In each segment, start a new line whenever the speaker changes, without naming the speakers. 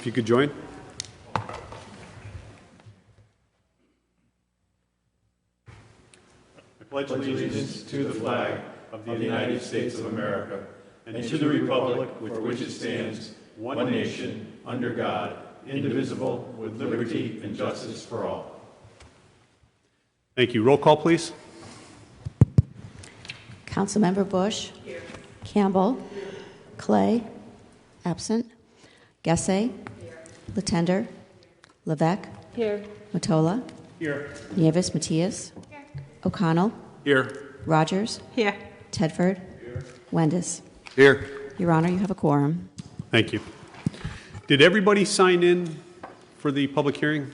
If you could join.
I pledge allegiance to the flag of the United States of America and to the republic for which it stands, one nation, under God, indivisible, with liberty and justice for all.
Thank you. Roll call, please.
Councilmember Bush. Here. Campbell. Here. Clay. Absent. Gessé. Here. Latender. Levesque. Here. Mottola.
Here.
Nieves Matias. Here. O'Connell.
Here.
Rogers.
Here.
Tedford.
Here.
Wendis.
Here.
Your Honor, you have a quorum.
Thank you. Did everybody sign in for the public hearing?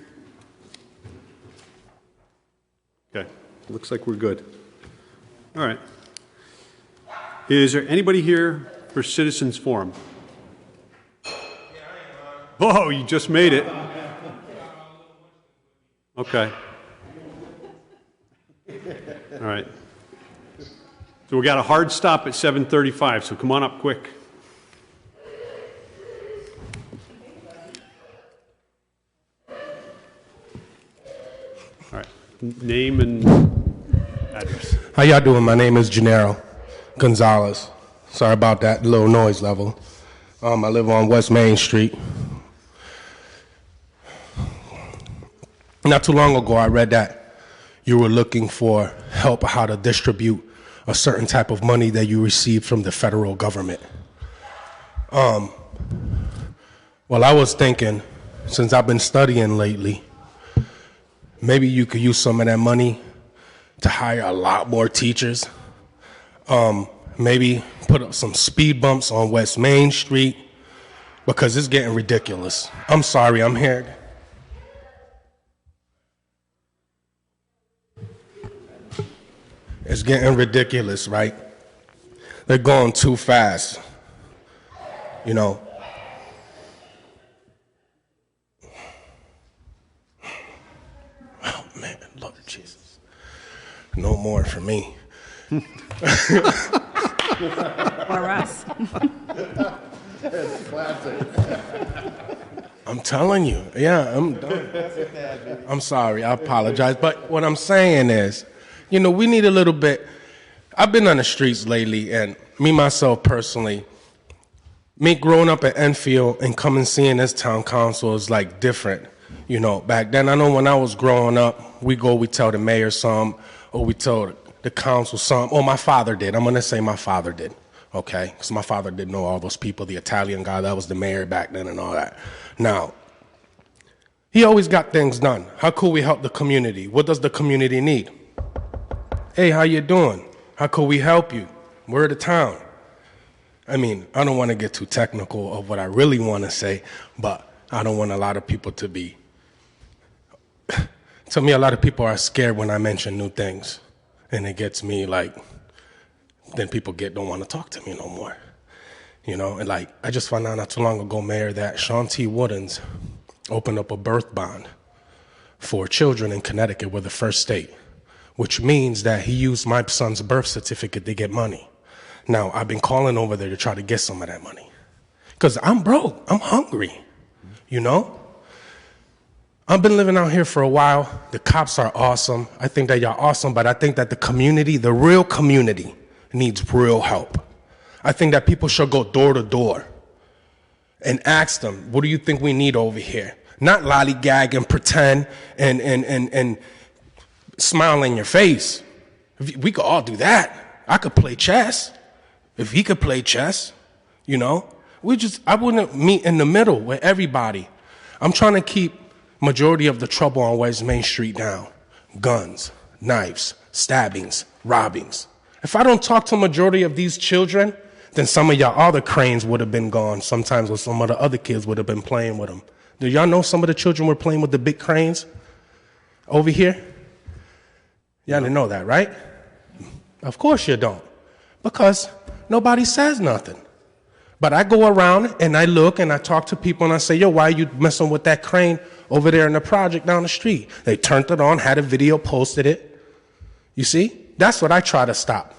Okay. Looks like we're good. All right. Is there anybody here for Citizens Forum? Oh, you just made it. Okay. All right. So we got a hard stop at 7:35, so come on up quick. All right. Name and address.
How y'all doing? My name is Gennaro Gonzalez. Sorry about that little noise level. I live on West Main Street. Not too long ago, I read that you were looking for help how to distribute a certain type of money that you received from the federal government. Well, I was thinking, since I've been studying lately, maybe you could use some of that money to hire a lot more teachers. Maybe put up some speed bumps on West Main Street, because it's getting ridiculous. I'm sorry, I'm here. It's getting ridiculous, right? They're going too fast, you know. Oh, man, Lord Jesus. No more for me.
Or us.
That's classic.
I'm telling you. Yeah, I'm done. I'm sorry. I apologize. But what I'm saying is, you know, we need a little bit. I've been on the streets lately, and me, myself, personally, me growing up at Enfield and coming seeing this town council is like different. You know, back then, I know when I was growing up, we tell the mayor something, or we tell the council something. Oh, my father did. I'm going to say my father did, okay? Because my father did know all those people, the Italian guy that was the mayor back then and all that. Now, he always got things done. How could we help the community? What does the community need? Hey, how you doing? How could we help you? We're the town. I mean, I don't want to get too technical of what I really want to say, but I don't want a lot of people to be... To me, a lot of people are scared when I mention new things. And it gets me like, then people don't want to talk to me no more. You know, and like, I just found out not too long ago, Mayor, that Sean T. Woodens opened up a birth bond for children in Connecticut. We're the first state, which means that he used my son's birth certificate to get money. Now, I've been calling over there to try to get some of that money. Because I'm broke. I'm hungry. You know? I've been living out here for a while. The cops are awesome. I think that y'all awesome, but I think that the community, the real community, needs real help. I think that people should go door to door and ask them, what do you think we need over here? Not lollygag and pretend and smile in your face. We could all do that. I could play chess. If he could play chess, you know, I wouldn't meet in the middle with everybody. I'm trying to keep majority of the trouble on West Main Street down. Guns, knives, stabbings, robbings. If I don't talk to majority of these children, then some of y'all other cranes would have been gone. Sometimes with some of the other kids would have been playing with them. Do y'all know some of the children were playing with the big cranes over here? Y'all didn't know that, right? Of course you don't. Because nobody says nothing. But I go around and I look and I talk to people and I say, yo, why are you messing with that crane over there in the project down the street? They turned it on, had a video, posted it. You see? That's what I try to stop.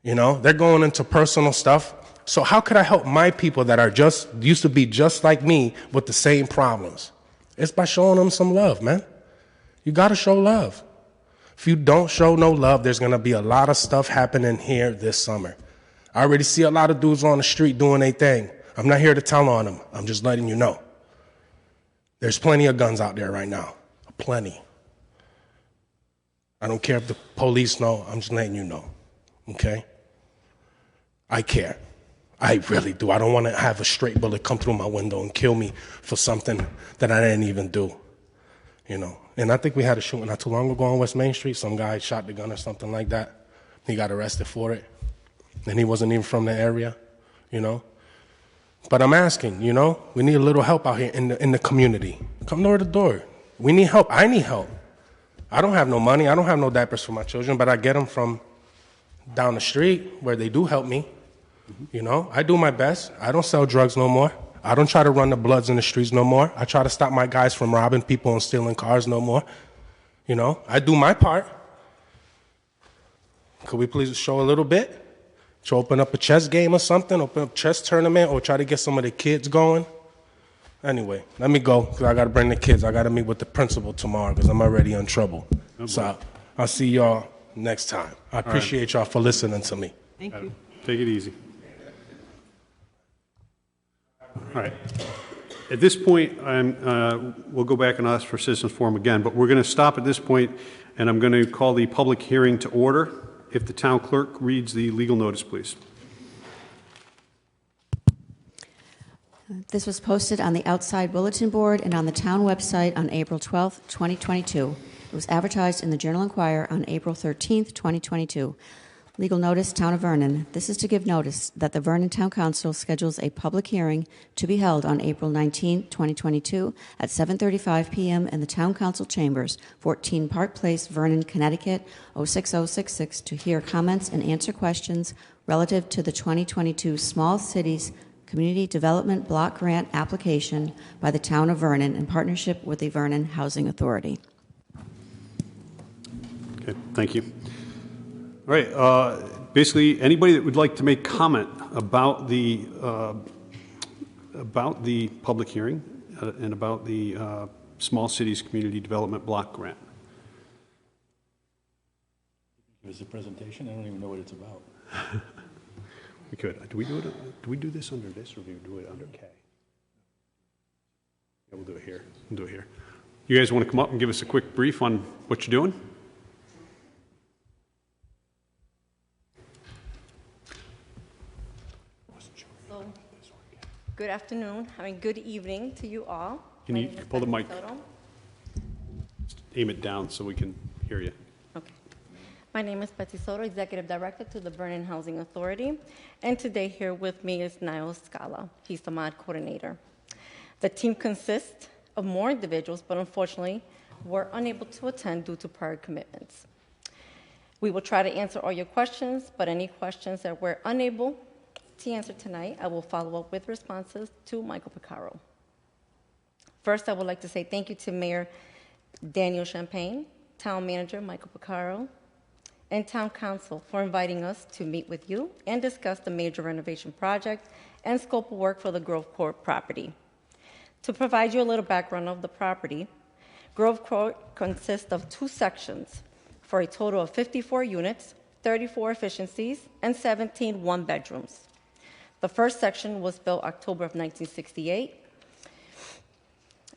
You know, they're going into personal stuff. So how could I help my people that are used to be just like me with the same problems? It's by showing them some love, man. You got to show love. If you don't show no love, there's going to be a lot of stuff happening here this summer. I already see a lot of dudes on the street doing their thing. I'm not here to tell on them. I'm just letting you know. There's plenty of guns out there right now. Plenty. I don't care if the police know. I'm just letting you know. Okay? I care. I really do. I don't want to have a straight bullet come through my window and kill me for something that I didn't even do. You know? And I think we had a shooting not too long ago on West Main Street. Some guy shot the gun or something like that. He got arrested for it. And he wasn't even from the area, you know? But I'm asking, you know, we need a little help out here in the community. Come door to door. We need help. I need help. I don't have no money. I don't have no diapers for my children, but I get them from down the street where they do help me. You know, I do my best. I don't sell drugs no more. I don't try to run the bloods in the streets no more. I try to stop my guys from robbing people and stealing cars no more. You know, I do my part. Could we please show a little bit? To open up a chess game or something, open up a chess tournament, or try to get some of the kids going. Anyway, let me go, because I got to bring the kids. I got to meet with the principal tomorrow, because I'm already in trouble. So I'll see y'all next time. I appreciate y'all for listening to me.
Thank you.
Take it easy. All right. At this point, we'll go back and ask for citizens forum again, but we're going to stop at this point, and I'm going to call the public hearing to order. If the town clerk reads the legal notice, please.
This was posted on the outside bulletin board and on the town website on April 12th, 2022. It was advertised in the Journal Enquirer on April 13th, 2022. Legal notice, Town of Vernon. This is to give notice that the Vernon Town Council schedules a public hearing to be held on April 19, 2022 at 7:35 p.m. in the Town Council Chambers, 14 Park Place, Vernon, Connecticut, 06066, to hear comments and answer questions relative to the 2022 Small Cities Community Development Block Grant application by the Town of Vernon in partnership with the Vernon Housing Authority.
Okay, thank you. All right. Basically, anybody that would like to make comment about the public hearing and about the Small Cities Community Development Block Grant.
Give us a presentation. I don't even know what it's about.
We could. Do we do this under this, or do we do it under K? Yeah, we'll do it here. We'll do it here. You guys want to come up and give us a quick brief on what you're doing?
Good afternoon. Good evening to you all.
Can you pull the mic? Aim it down so we can hear you.
Okay. My name is Betsy Soto, Executive Director to the Vernon Housing Authority. And today here with me is Niall Scala. He's the mod coordinator. The team consists of more individuals, but unfortunately, we're unable to attend due to prior commitments. We will try to answer all your questions, but any questions that we're unable to answer tonight, I will follow up with responses to Michael Picaro. First, I would like to say thank you to Mayor Daniel Champagne, Town Manager Michael Picaro, and Town Council for inviting us to meet with you and discuss the major renovation project and scope of work for the Grove Court property. To provide you a little background of the property, Grove Court consists of 2 sections for a total of 54 units, 34 efficiencies, and 17 one-bedrooms. The first section was built October of 1968,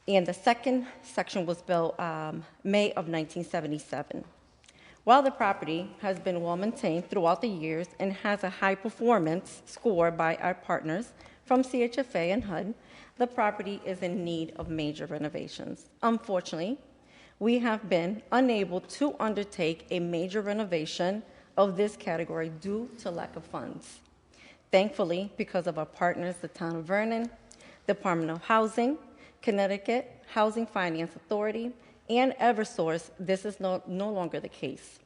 and the second section was built May of 1977. While the property has been well maintained throughout the years and has a high performance score by our partners from CHFA and HUD, the property is in need of major renovations. Unfortunately, we have been unable to undertake a major renovation of this category due to lack of funds. Thankfully, because of our partners, the Town of Vernon, Department of Housing, Connecticut Housing Finance Authority, and Eversource, this is no longer the case.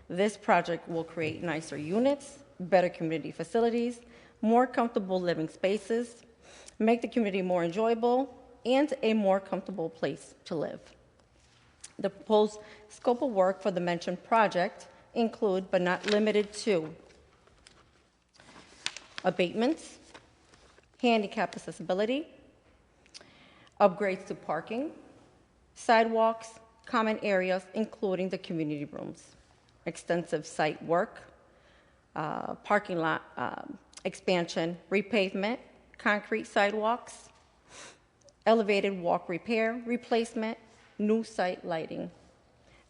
This project will create nicer units, better community facilities, more comfortable living spaces, make the community more enjoyable, and a more comfortable place to live. The proposed scope of work for the mentioned project include, but not limited to, abatements, handicap accessibility, upgrades to parking, sidewalks, common areas, including the community rooms, extensive site work, parking lot expansion, repavement, concrete sidewalks, elevated walk repair, replacement, new site lighting,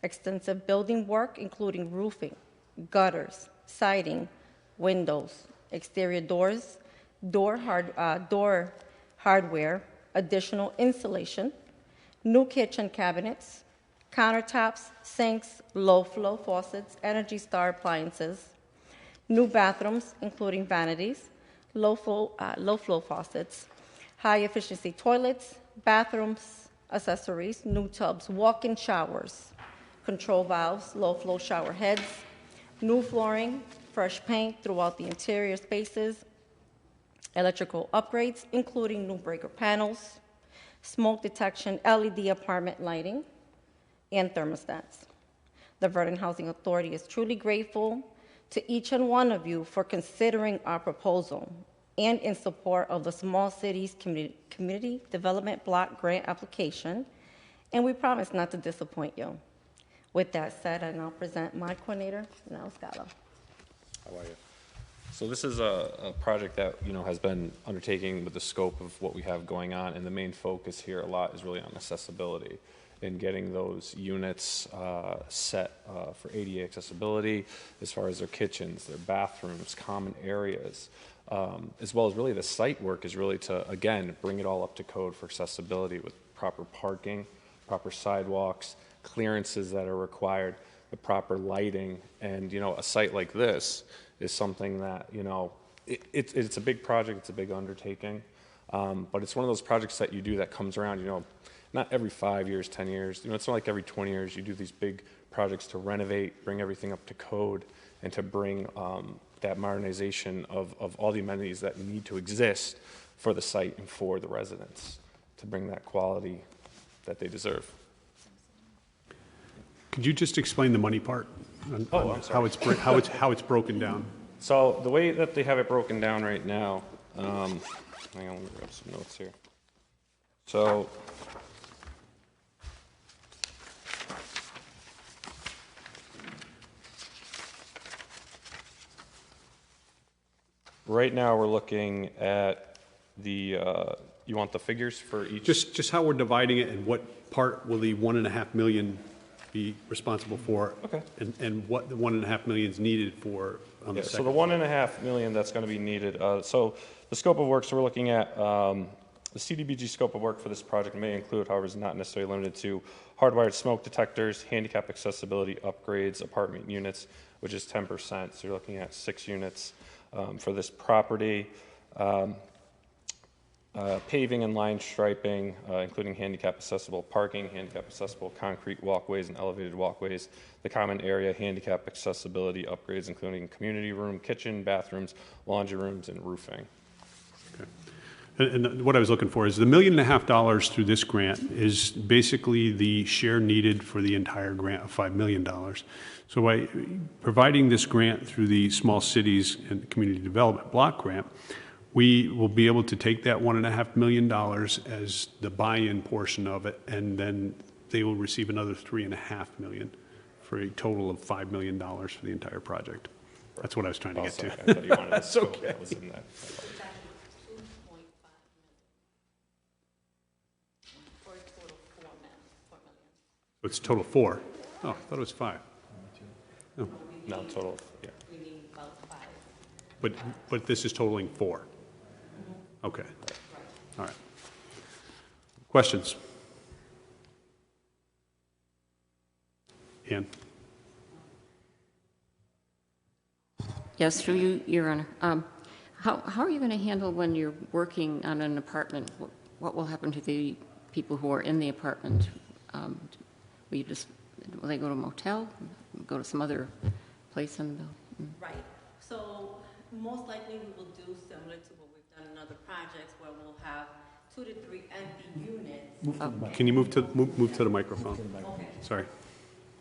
extensive building work, including roofing, gutters, siding, windows, exterior doors, door hardware, additional insulation, new kitchen cabinets, countertops, sinks, low-flow faucets, Energy Star appliances, new bathrooms, including vanities, low-flow faucets, high-efficiency toilets, bathrooms, accessories, new tubs, walk-in showers, control valves, low-flow shower heads, new flooring, fresh paint throughout the interior spaces, electrical upgrades, including new breaker panels, smoke detection, LED apartment lighting, and thermostats. The Vernon Housing Authority is truly grateful to each and one of you for considering our proposal and in support of the Small Cities Community Development Block Grant application, and we promise not to disappoint you. With that said, I now present my coordinator, Niall Scala.
How are you? So this is a project that has been undertaking with the scope of what we have going on, and the main focus here a lot is really on accessibility and getting those units set for ADA accessibility as far as their kitchens, their bathrooms, common areas, as well as really the site work is really to, again, bring it all up to code for accessibility with proper parking, proper sidewalks, clearances that are required, the proper lighting, and a site like this is something that it's a big project, it's a big undertaking, but it's one of those projects that you do that comes around not every 5 years, 10 years, it's not like every 20 years you do these big projects to renovate, bring everything up to code, and to bring that modernization of all the amenities that need to exist for the site and for the residents to bring that quality that they deserve.
Could you just explain the money part?
I'm sorry.
How it's broken down?
So the way that they have it broken down right now, hang on, let me grab some notes here. So right now we're looking at the, you want the figures for each?
Just how we're dividing it and what part will the $1.5 million be responsible for? Okay. And what the $1.5 million is needed for on the second.
So the $1.5 million that's going to be needed. So the scope of work, so we're looking at the CDBG scope of work for this project may include, however, is not necessarily limited to hardwired smoke detectors, handicap accessibility upgrades, apartment units, which is 10%. So you're looking at 6 units for this property. Paving and line striping, including handicap accessible parking, handicap accessible concrete walkways and elevated walkways, the common area handicap accessibility upgrades, including community room, kitchen, bathrooms, laundry rooms, and roofing.
Okay. And what I was looking for is the $1.5 million through this grant is basically the share needed for the entire grant of $5 million. So by providing this grant through the Small Cities and Community Development Block Grant, we will be able to take that $1.5 million as the buy-in portion of it, and then they will receive another $3.5 million for a total of $5 million for the entire project. That's what I was trying to get to.
I thought you wanted That's okay. That was in that.
It's total 4. Oh, I thought it was 5. Oh.
No, total, yeah.
We need about 5.
But this is totaling 4. Okay. All right. Questions? Ann?
Yes, through you, Your Honor. How are you going to handle when you're working on an apartment? What will happen to the people who are in the apartment? Will they go to a motel? Go to some other place in the building?
Right. So most likely we will do similar to what we've done in other projects where we'll have 2 to 3 empty units.
Can you move to the microphone?
Okay.
Sorry.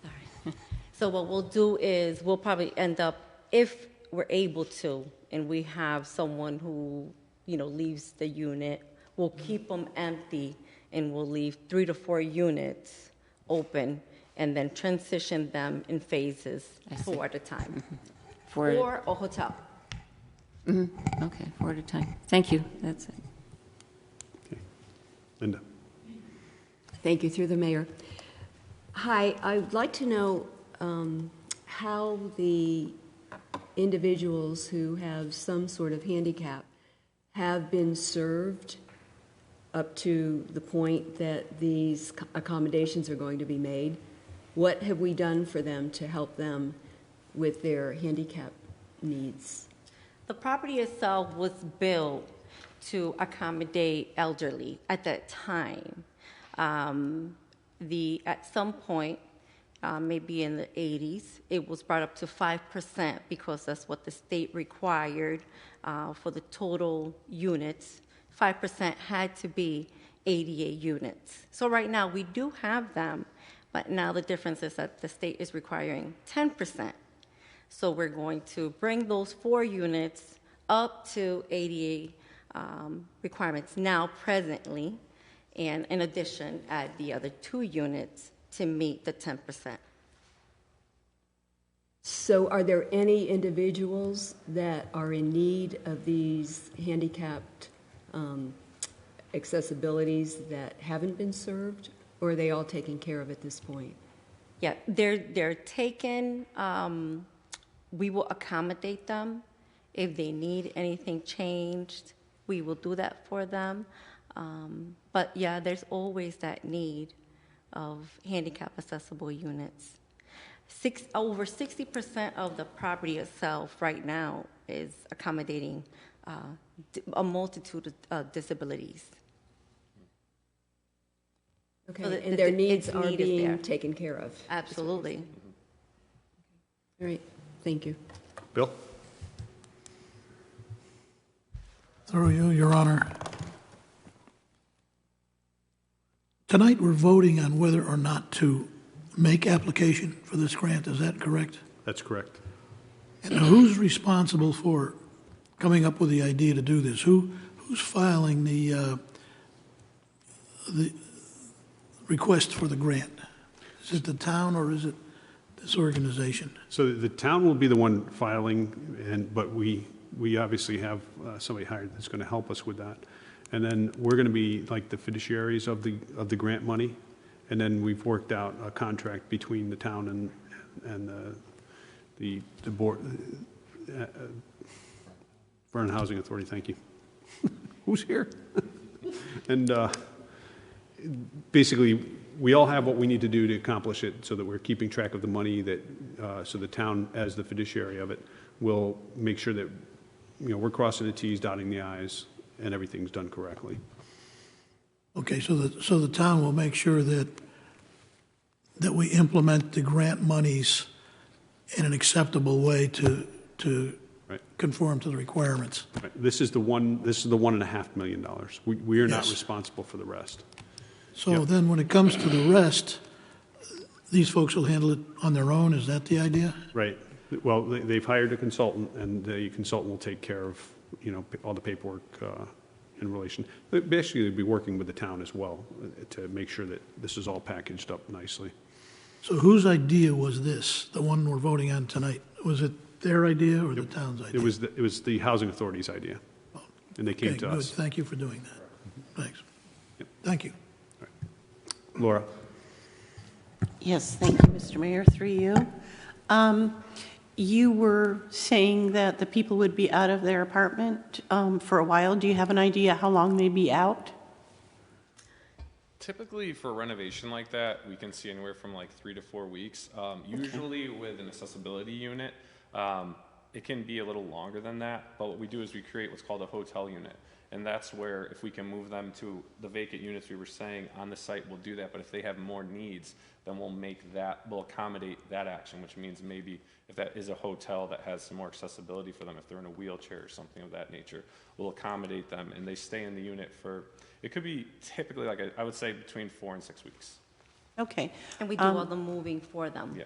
All right. So what we'll do is we'll probably end up, if we're able to, and we have someone who, leaves the unit, we'll keep them empty and we'll leave 3 to 4 units open and then transition them in phases, 4 at a time. Or a hotel.
Okay, 4 at a time. Thank you. That's it.
Okay. Linda.
Thank you, through the mayor. Hi, I'd like to know how the individuals who have some sort of handicap have been served up to the point that these accommodations are going to be made. What have we done for them to help them with their handicap needs?
The property itself was built to accommodate elderly at that time. At some point, maybe in the 80s, it was brought up to 5% because that's what the state required for the total units. 5% had to be ADA units. So right now we do have them, but now the difference is that the state is requiring 10%. So we're going to bring those 4 units up to ADA requirements now presently, and in addition, add the other 2 units to meet the 10%.
So are there any individuals that are in need of these handicapped accessibilities that haven't been served, or are they all taken care of at this point?
Yeah, they're taken. We will accommodate them. If they need anything changed, we will do that for them. But yeah, there's always that need of handicap accessible units. Over 60% of the property itself right now is accommodating a multitude of disabilities.
Okay,
So
and their needs are
need is there.
being taken care of.
Absolutely.
All right, thank you.
Bill?
Through you, Your Honor. Tonight, we're voting on whether or not to make application for this grant. Is that correct?
That's correct.
And now who's responsible for coming up with the idea to do this? Who's filing the request for the grant? Is it the town or is it this organization?
So the town will be the one filing, but we obviously have somebody hired that's going to help us with that. And then we're going to be like the fiduciaries of the grant money. And then we've worked out a contract between the town and the board, Vernon Housing Authority. Thank you. Who's here? And basically, we all have what we need to do to accomplish it, so that we're keeping track of the money. That so the town, as the fiduciary of it, will make sure that we're crossing the T's, dotting the I's, and everything's done correctly.
Okay, so the town will make sure that we implement the grant monies in an acceptable way to
Right.
conform to the requirements.
Right. This is the $1.5 million. We are not
Yes.
responsible for the rest.
So
Yep.
then when it comes to the rest, these folks will handle it on their own. Is that the idea?
Right. Well, they've hired a consultant, and the consultant will take care of all the paperwork in relation. Basically, they'll be working with the town as well to make sure that this is all packaged up nicely.
So whose idea was this, the one we're voting on tonight? Was it their idea or the town's idea?
It was the housing authority's idea, and they came
Okay,
to
good.
us.
Thank you for doing that. Thanks.
Yep.
Thank you.
Laura?
Yes, thank you, Mr. Mayor, through you. You were saying that the people would be out of their apartment for a while. Do you have an idea how long they'd be out?
Typically, for a renovation like that, we can see anywhere from like 3 to 4 weeks. Usually with an accessibility unit, it can be a little longer than that, but what we do is we create what's called a hotel unit. And that's where if we can move them to the vacant units we were saying on the site, we'll do that. But if they have more needs, then we'll accommodate that action, which means maybe if that is a hotel that has some more accessibility for them, if they're in a wheelchair or something of that nature, we'll accommodate them and they stay in the unit for, it could be typically I would say between 4 and 6 weeks.
Okay.
And we do all the moving for them.
Yeah.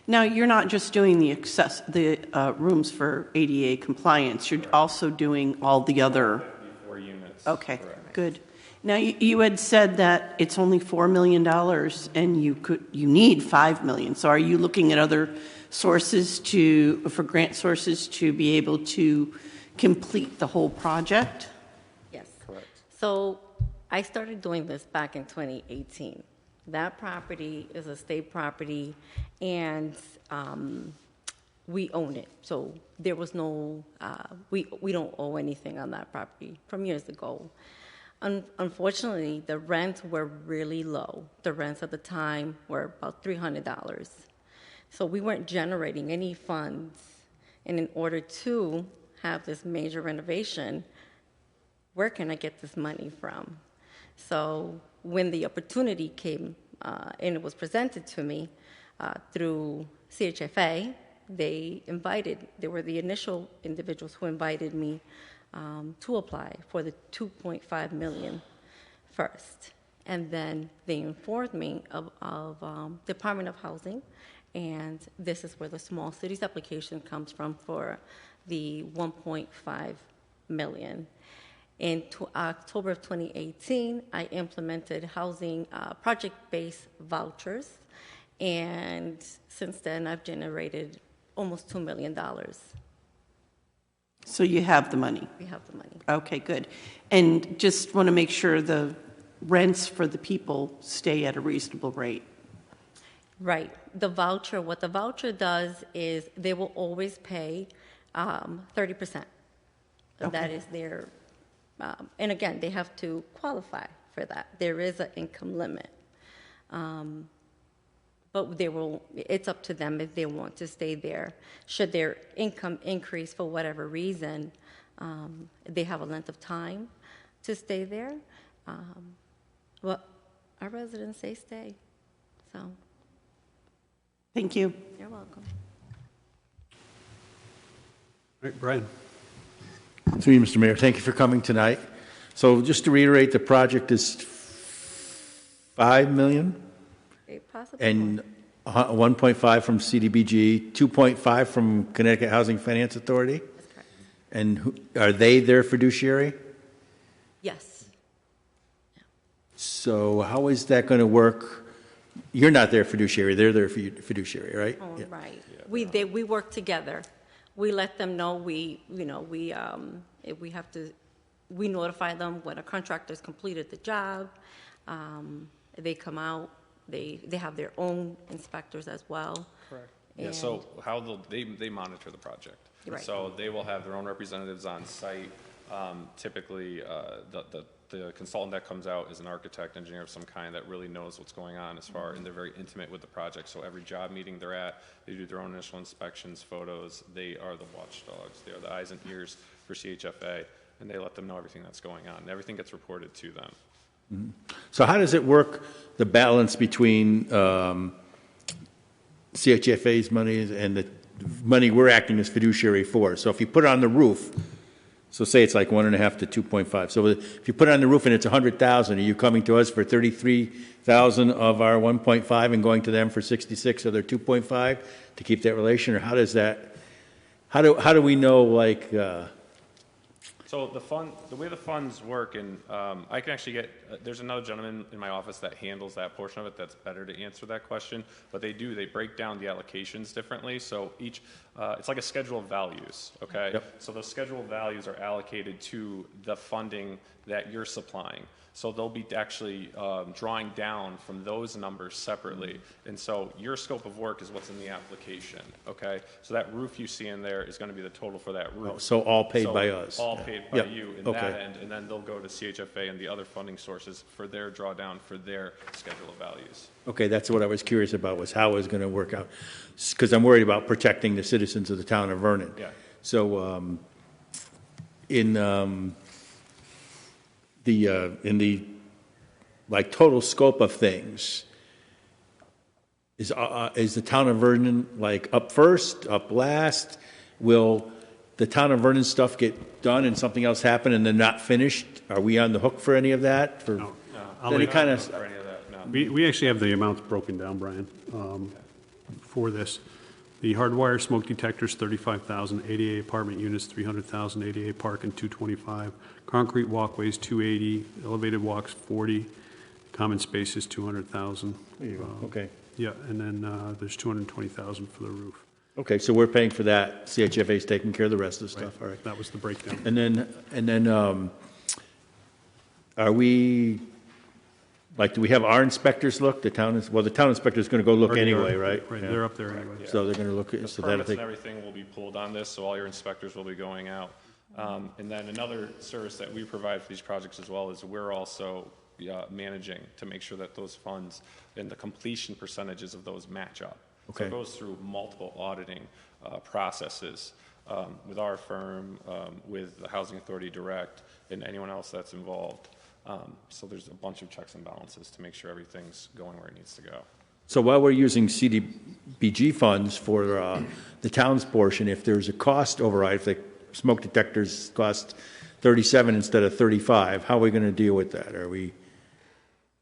Now, you're not just doing the rooms for ADA compliance, you're also doing all the other...
54 units.
Okay,
Correct.
good. Now, you had said that it's only $4 million and you need $5 million. So are you looking at other sources for grant sources to be able to complete the whole project?
Yes.
Correct.
So I started doing this back in 2018. That property is a state property, and we own it. So there was no, we don't owe anything on that property from years ago. Unfortunately, the rents were really low. The rents at the time were about $300. So we weren't generating any funds. And in order to have this major renovation, where can I get this money from? So when the opportunity came and it was presented to me through CHFA, they were the initial individuals who invited me to apply for the $2.5 million first. And then they informed me of Department of Housing, and this is where the small cities application comes from for the $1.5 million. In October of 2018, I implemented housing project-based vouchers, and since then I've generated almost $2 million.
So you have the money?
We have the money.
Okay, good. And just want to make sure the rents for the people stay at a reasonable rate.
Right. What the voucher does is they will always pay 30%.
Okay.
That is their, and again, they have to qualify for that. There is an income limit. But it's up to them if they want to stay there. Should their income increase for whatever reason, they have a length of time to stay there. Well, our residents, they stay. So.
Thank you.
You're welcome.
All right, Brian.
Through you, Mr. Mayor, thank you for coming tonight. So just to reiterate, the project is $5 million?
Possibly.
And 1.5 from CDBG, 2.5 from Connecticut Housing Finance Authority?
That's correct.
And are they their fiduciary?
Yes.
So how is that going to work? You're not their fiduciary, they're their fiduciary, right?
Oh,
Yeah.
right. We work together. We let them know we notify them when a contractor's completed the job. They come out. They have their own inspectors as well.
Correct. Yeah, so they monitor the project.
Right.
So they will have their own representatives on site. Typically, the consultant that comes out is an architect, engineer of some kind that really knows what's going on and they're very intimate with the project. So every job meeting they're at, they do their own initial inspections, photos. They are the watchdogs. They are the eyes and ears for CHFA, and they let them know everything that's going on. And everything gets reported to them.
Mm-hmm. So how does it work, the balance between CHFA's money and the money we're acting as fiduciary for? So if you put it on the roof, so say it's like 1.5 to 2.5. So if you put it on the roof and it's 100,000, are you coming to us for 33,000 of our 1.5 and going to them for 66 of their 2.5 to keep that relation? Or how does that? How do we know like?
So the way the funds work, and I can actually there's another gentleman in my office that handles that portion of it that's better to answer that question, but they break down the allocations differently. So it's like a schedule of values, okay?
Yep.
So those schedule of values are allocated to the funding that you're supplying. So they'll be actually drawing down from those numbers separately. And so your scope of work is what's in the application, okay? So that roof you see in there is going to be the total for that roof.
So all paid by us.
All paid by
Yep.
you in
Okay.
that end, and then they'll go to CHFA and the other funding sources for their drawdown for their schedule of values.
Okay, that's what I was curious about, was how it was going to work out. Because I'm worried about protecting the citizens of the town of Vernon.
Yeah.
So in the like total scope of things, is the town of Vernon like up first, up last? Will the town of Vernon stuff get done and something else happen and then not finished? Are we on the hook for any of that? For
No.
any kind of
For any of that, no.
We actually have the amounts broken down, Brian. for this. The hardwire smoke detectors, 35,000, ADA apartment units, 300,000, ADA parking, 225, concrete walkways, 280, elevated walks, 40, common spaces, 200,000.
There you go, okay.
Yeah, and then there's 220,000 for the roof.
Okay, so we're paying for that, CHFA's taking care of the rest of the stuff, all right.
That was the breakdown.
And then, are we, like, do we have our inspectors look? The town inspector's gonna go look
Already
anyway,
are.
right?
Right,
Yeah.
they're up there anyway.
So they're gonna look
The
at, so that'll
permits
take,
and everything will be pulled on this, so all your inspectors will be going out. And then another service that we provide for these projects as well is we're also managing to make sure that those funds and the completion percentages of those match up. So
Okay.
it goes through multiple auditing processes with our firm, with the Housing Authority Direct, and anyone else that's involved. So there's a bunch of checks and balances to make sure everything's going where it needs to go.
so while we're using CDBG funds for the town's portion, if there's a cost override, if the smoke detectors cost 37 instead of 35, how are we gonna deal with that? Are we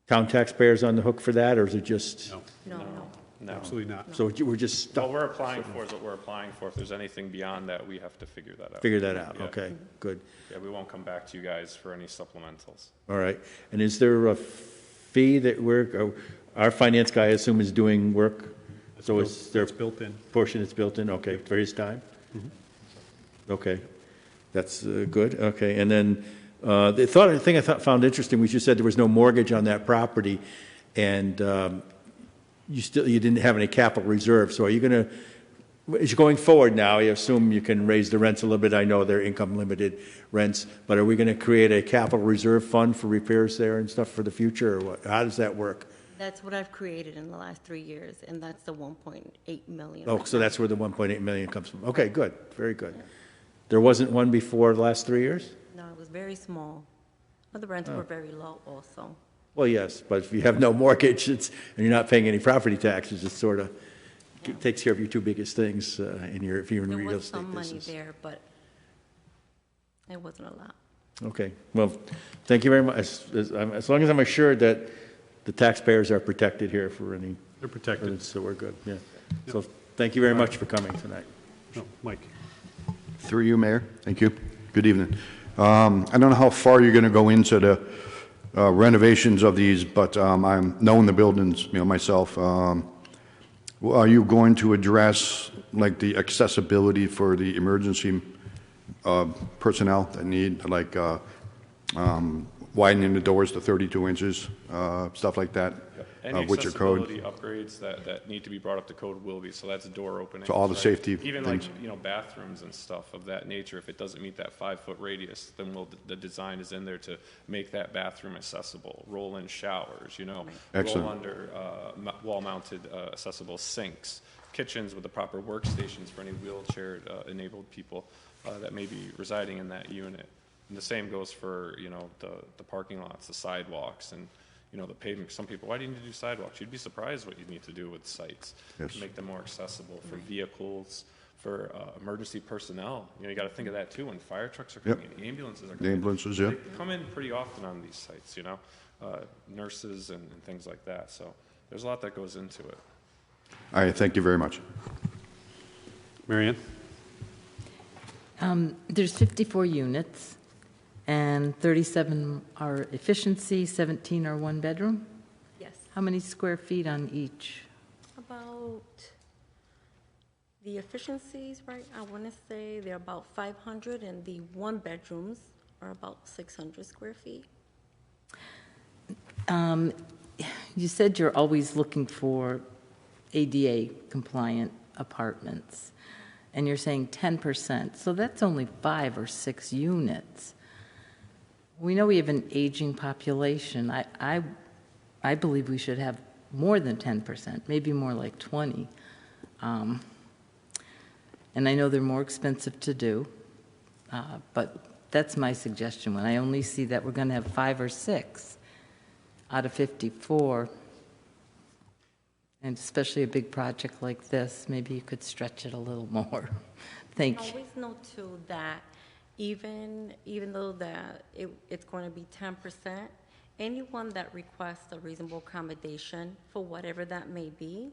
town taxpayers on the hook for that, or is it just?
No.
No.
Absolutely not.
So we're just stuck,
What we're applying for is what we're applying for. If there's anything beyond that, we have to figure that out.
figure that out,
Yeah.
okay, good.
Yeah, we won't come back to you guys for any supplementals.
All right, and is there a fee that our finance guy, I assume, is doing work? So is there a
It's built in.
portion that's built in, okay, for his time? Okay, that's good, okay, and then the thing I found interesting was you said there was no mortgage on that property, and you didn't have any capital reserve, so are you going to, as you're going forward now, I assume you can raise the rents a little bit, I know they're income limited rents, but are we going to create a capital reserve fund for repairs there and stuff for the future, or what? How does that work?
That's what I've created in the last 3 years, and that's the 1.8 million.
Oh, so that's where the 1.8 million comes from, okay, good, very good. There wasn't one before the last 3 years?
No, it was very small, but the rents were very low also.
Well, yes, but if you have no mortgage, and you're not paying any property taxes, it sort of takes care of your two biggest things if you're in the
There
real
was
estate
some money
business.
there, but it wasn't a lot.
Okay, well, thank you very much. As long as I'm assured that the taxpayers are protected here for any,
They're protected.
so we're good, yeah. So thank you very much for coming tonight.
No, Mike.
Through you, Mayor. Thank you. Good evening. I don't know how far you're going to go into the renovations of these, but I'm knowing the buildings, myself. Are you going to address like the accessibility for the emergency personnel that need like widening the doors to 32 inches, stuff like that?
Any
With your code?
accessibility upgrades that need to be brought up to code will be, so that's door opening.
So all the safety
Even
things?
like, bathrooms and stuff of that nature, if it doesn't meet that 5-foot radius, then the design is in there to make that bathroom accessible. Roll-in showers,
Excellent.
roll under wall-mounted accessible sinks, kitchens with the proper workstations for any wheelchair enabled people that may be residing in that unit. And the same goes for, the parking lots, the sidewalks, and the pavement. Some people, why do you need to do sidewalks? You'd be surprised what you need to do with sites
Yes.
to make them more accessible for vehicles, for emergency personnel. You got to think of that too when fire trucks are coming in, ambulances are
The
coming
ambulances,
in.
yeah.
They come in pretty often on these sites, nurses and things like that. So there's a lot that goes into it.
All right, thank you very much.
Marianne?
There's 54 units, and 37 are efficiency, 17 are one bedroom.
Yes.
How many square feet on each?
About the efficiencies, right? I want to say they're about 500, and the one bedrooms are about 600 square feet.
You said you're always looking for ADA compliant apartments, and you're saying 10%, so that's only 5 or 6 units. We know we have an aging population. I believe we should have more than 10%, maybe more like 20. And I know they're more expensive to do, but that's my suggestion. When I only see that we're going to have 5 or 6 out of 54, and especially a big project like this, maybe you could stretch it a little more. Thank you.
Always note too that even though that it's going to be 10%, anyone that requests a reasonable accommodation for whatever that may be,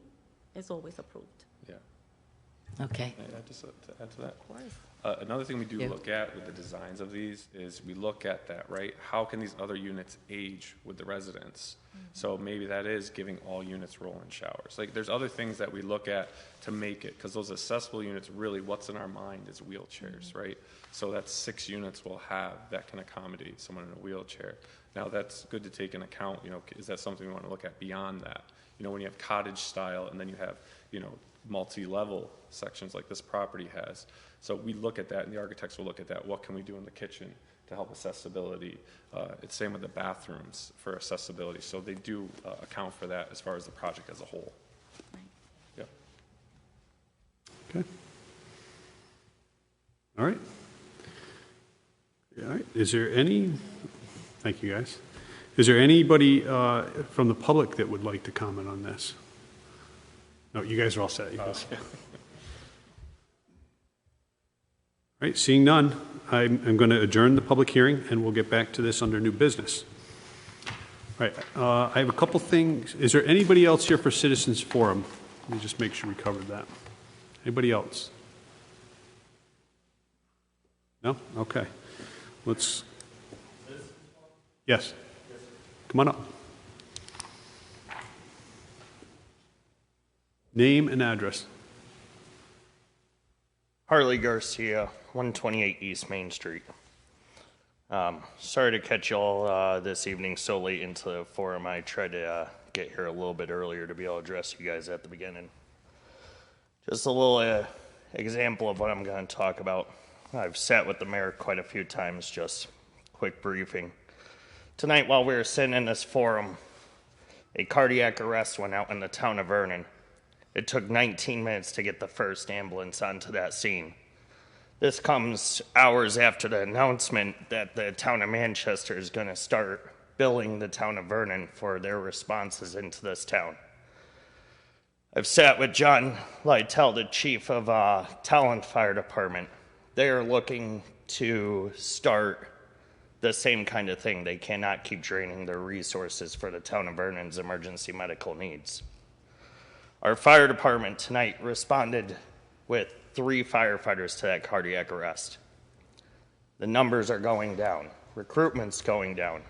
is always approved.
Yeah.
Okay.
Can I add to add to that?
Of course.
Another thing we do
Yeah.
look at with the designs of these is we look at that, right? How can these other units age with the residents? So maybe that is giving all units roll-in showers. Like, there's other things that we look at to make it, because those accessible units, really what's in our mind is wheelchairs, right? So that's 6 units we'll have that can accommodate someone in a wheelchair. Now, that's good to take into account, you know, is that something we want to look at beyond that? You know, when you have cottage style and then you have, you know, multi-level sections like this property has. So we look at that, and the architects will look at that. What can we do in the kitchen to help accessibility? It's same with the bathrooms for accessibility. So they do account for that as far as the project as a whole.
Right.
Yeah.
Okay. All right. All right. Is there any, thank you guys. Is there anybody from the public that would like to comment on this? No, you guys are all set. You guys. All right, seeing none, I'm going to adjourn the public hearing, and we'll get back to this under new business. All right, I have a couple things. Is there anybody else here for Citizens Forum? Let me just make sure we covered that. Anybody else? No? Okay. Let's. Yes. Come on up. Name and address.
Harley Garcia, 128 East Main Street. Sorry to catch you all this evening so late into the forum. I tried to get here a little bit earlier to be able to address you guys at the beginning. Just a little example of what I'm going to talk about. I've sat with the mayor quite a few times, just quick briefing. Tonight, while we were sitting in this forum, a cardiac arrest went out in the town of Vernon. It took 19 minutes to get the first ambulance onto that scene. This comes hours after the announcement that the town of Manchester is going to start billing the town of Vernon for their responses into this town. I've sat with John Lytle, the chief of Talent Fire Department. They are looking to start the same kind of thing. They cannot keep draining their resources for the town of Vernon's emergency medical needs. Our fire department tonight responded with 3 firefighters to that cardiac arrest. The numbers are going down. Recruitment's going down.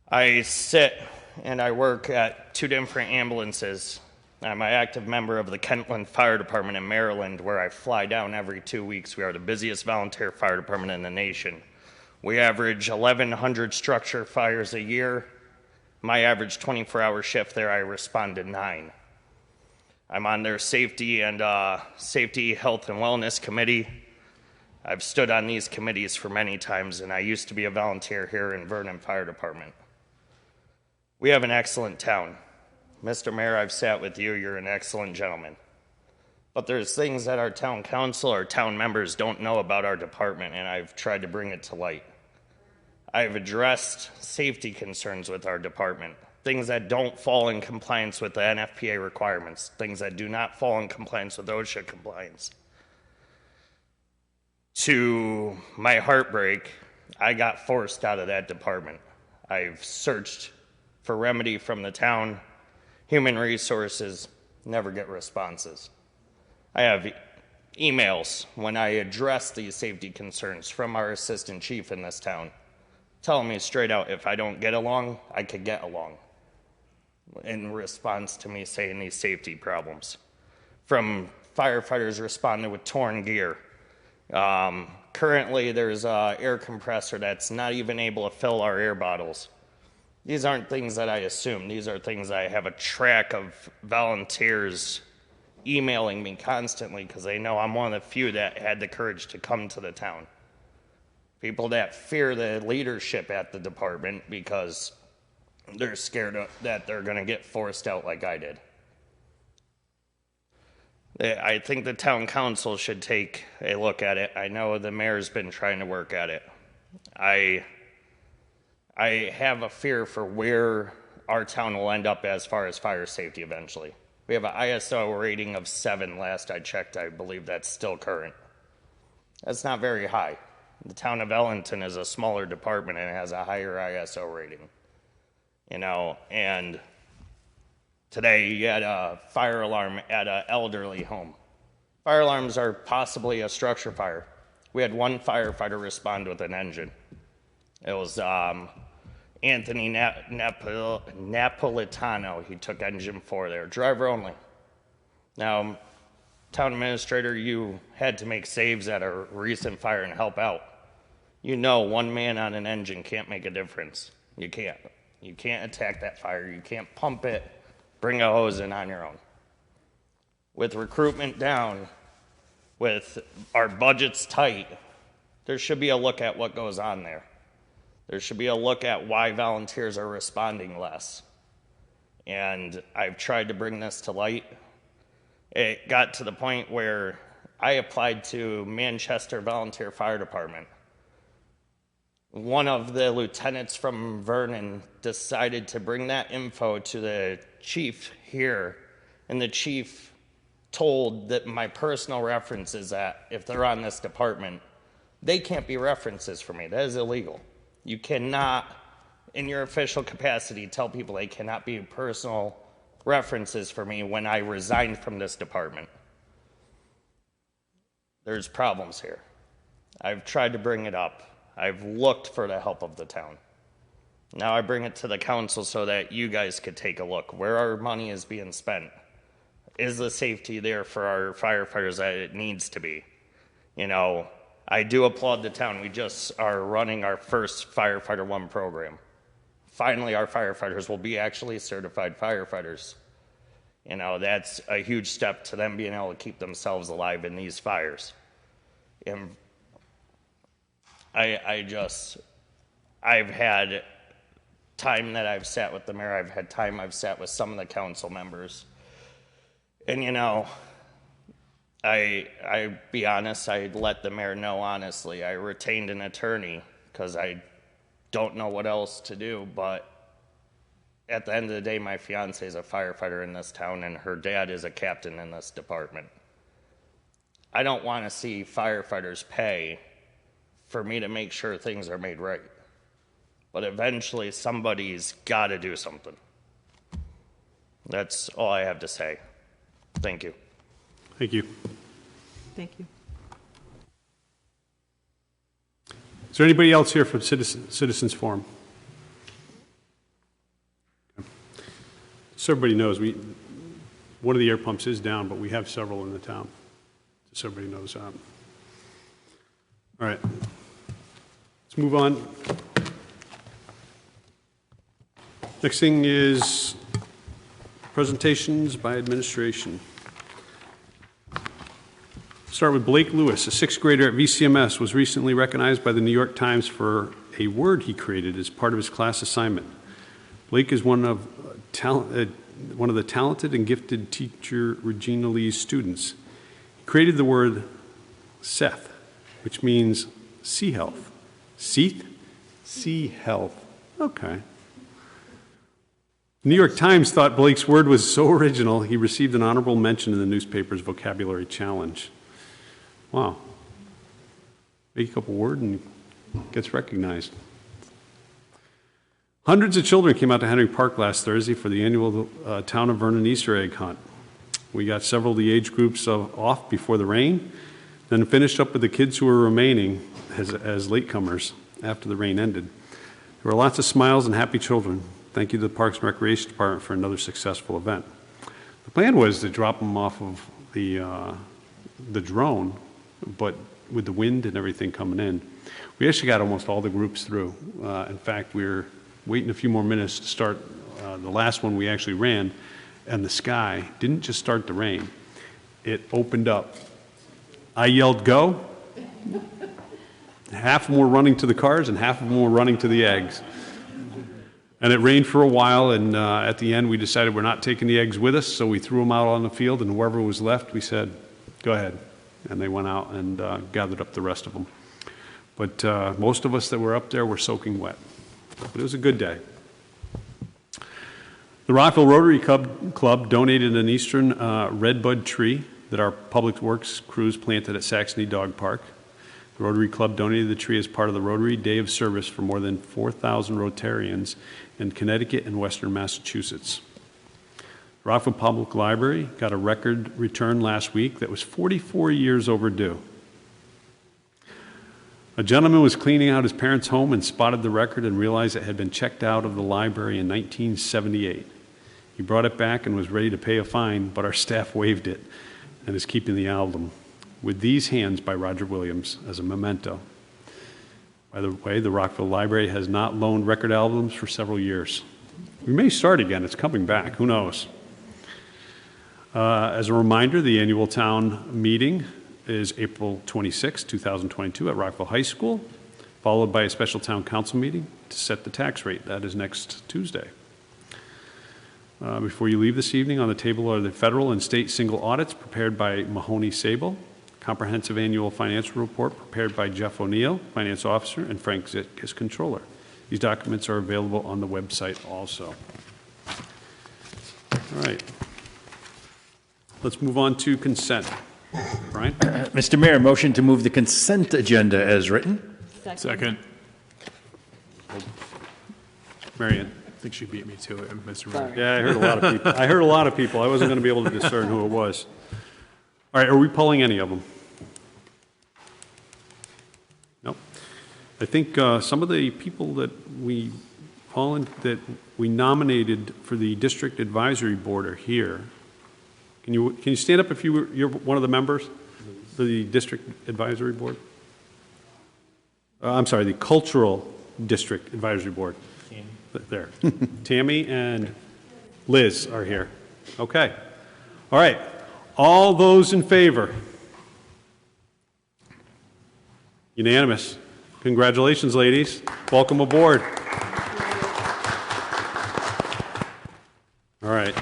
I sit and I work at 2 different ambulances. I'm an active member of the Kentland Fire Department in Maryland, where I fly down every 2 weeks. We are the busiest volunteer fire department in the nation. We average 1,100 structure fires a year. My average 24-hour shift there, I respond to 9. I'm on their safety, health, and wellness committee. I've stood on these committees for many times, and I used to be a volunteer here in Vernon Fire Department. We have an excellent town. Mr. Mayor, I've sat with you. You're an excellent gentleman. But there's things that our town council, our town members don't know about our department, and I've tried to bring it to light. I've addressed safety concerns with our department, things that don't fall in compliance with the NFPA requirements, things that do not fall in compliance with OSHA compliance. To my heartbreak, I got forced out of that department. I've searched for remedy from the town, human resources, never get responses. I have emails when I address these safety concerns from our assistant chief in this town, telling me straight out, if I don't get along, I could get along, in response to me saying these safety problems. From firefighters responding with torn gear. Currently, there's an air compressor that's not even able to fill our air bottles. These aren't things that I assume. These are things I have a track of volunteers emailing me constantly because they know I'm one of the few that had the courage to come to the town. People that fear the leadership at the department because they're scared that they're going to get forced out like I did. I think the town council should take a look at it. I know the mayor's been trying to work at it. I have a fear for where our town will end up as far as fire safety eventually. We have an ISO rating of 7 last I checked. I believe that's still current. That's not very high. The town of Ellington is a smaller department and it has a higher ISO rating. You know, and Today, you had a fire alarm at an elderly home. Fire alarms are possibly a structure fire. We had one firefighter respond with an engine. It was Anthony Napolitano. He took engine 4 there, driver only. Now, town administrator, you had to make saves at a recent fire and help out. You know one man on an engine can't make a difference. You can't. You can't attack that fire. You can't pump it, bring a hose in on your own. With recruitment down, with our budgets tight, there should be a look at what goes on there. There should be a look at why volunteers are responding less. And I've tried to bring this to light. It got to the point where I applied to Manchester Volunteer Fire Department. One of the lieutenants from Vernon decided to bring that info to the chief here, and the chief told that my personal references, that if they're on this department, they can't be references for me. That is illegal. You cannot, in your official capacity, tell people they cannot be personal references for me when I resigned from this department. There's problems here. I've tried to bring it up. I've looked for the help of the town. Now I bring it to the council so that you guys could take a look where our money is being spent. Is the safety there for our firefighters that it needs to be? You know, I do applaud the town. We just are running our first Firefighter 1 program. Finally, our firefighters will be actually certified firefighters. You know, that's a huge step to them being able to keep themselves alive in these fires. And I've had time that I've sat with the mayor. I've had time I've sat with some of the council members. And, you know, I be honest, I let the mayor know honestly. I retained an attorney because I don't know what else to do. But at the end of the day, my fiance is a firefighter in this town, and her dad is a captain in this department. I don't want to see firefighters pay for me to make sure things are made right. But eventually, somebody's got to do something. That's all I have to say. Thank you.
Thank you.
Thank you.
Is there anybody else here from Citizens Forum? So everybody knows, one of the air pumps is down, but we have several in the town. Just so everybody knows. All right. Let's move on. Next thing is presentations by administration. Start with Blake Lewis, a sixth grader at VCMS, was recently recognized by the New York Times for a word he created as part of his class assignment. Blake is one of the talented and gifted teacher Regina Lee's students. He created the word Seth, which means sea health. Seath? Sea health. Okay. The New York Times thought Blake's word was so original, he received an honorable mention in the newspaper's vocabulary challenge. Wow. Make a couple words and gets recognized. Hundreds of children came out to Henry Park last Thursday for the annual Town of Vernon Easter egg hunt. We got several of the age groups off before the rain, then finished up with the kids who were remaining as latecomers after the rain ended. There were lots of smiles and happy children. Thank you to the Parks and Recreation Department for another successful event. The plan was to drop them off of the drone, but with the wind and everything coming in, we actually got almost all the groups through. In fact, we're waiting a few more minutes to start the last one we actually ran, and the sky didn't just start to rain. It opened up. I yelled, "Go!" Half of them were running to the cars, and half of them were running to the eggs. And it rained for a while, and at the end we decided we're not taking the eggs with us, so we threw them out on the field, and whoever was left, we said, "Go ahead." And they went out and gathered up the rest of them. But most of us that were up there were soaking wet. But it was a good day. The Rockville Rotary Club donated an eastern redbud tree that our Public Works crews planted at Saxony Dog Park. The Rotary Club donated the tree as part of the Rotary Day of Service for more than 4,000 Rotarians in Connecticut and Western Massachusetts. The Rockville Public Library got a record return last week that was 44 years overdue. A gentleman was cleaning out his parents' home and spotted the record and realized it had been checked out of the library in 1978. He brought it back and was ready to pay a fine, but our staff waived it and is keeping the album. With These Hands by Roger Williams as a memento. By the way, the Rockville Library has not loaned record albums for several years. We may start again. It's coming back. Who knows? As a reminder, the annual town meeting is April 26, 2022 at Rockville High School, followed by a special town council meeting to set the tax rate. That is next Tuesday. Before you leave this evening, on the table are the federal and state single audits prepared by Mahoney Sable, comprehensive annual financial report prepared by Jeff O'Neill, finance officer, and Frank Zick as controller. These documents are available on the website also. All right. Let's move on to consent. Brian?
Mr. Mayor, motion to move the consent agenda as written.
Second.
Marion?
I think she beat me to it, Mr. Mayor.
Yeah, I heard a lot of people. I heard a lot of people. I wasn't going to be able to discern who it was. All right, are we pulling any of them? Nope. I think some of the people that we nominated for the district advisory board are here. Can you stand up if you're one of the members of the district advisory board? I'm sorry, the cultural district advisory board. There. Tammy and Liz are here. Okay. All right. All those in favor? Unanimous. Congratulations, ladies. Welcome aboard. All right.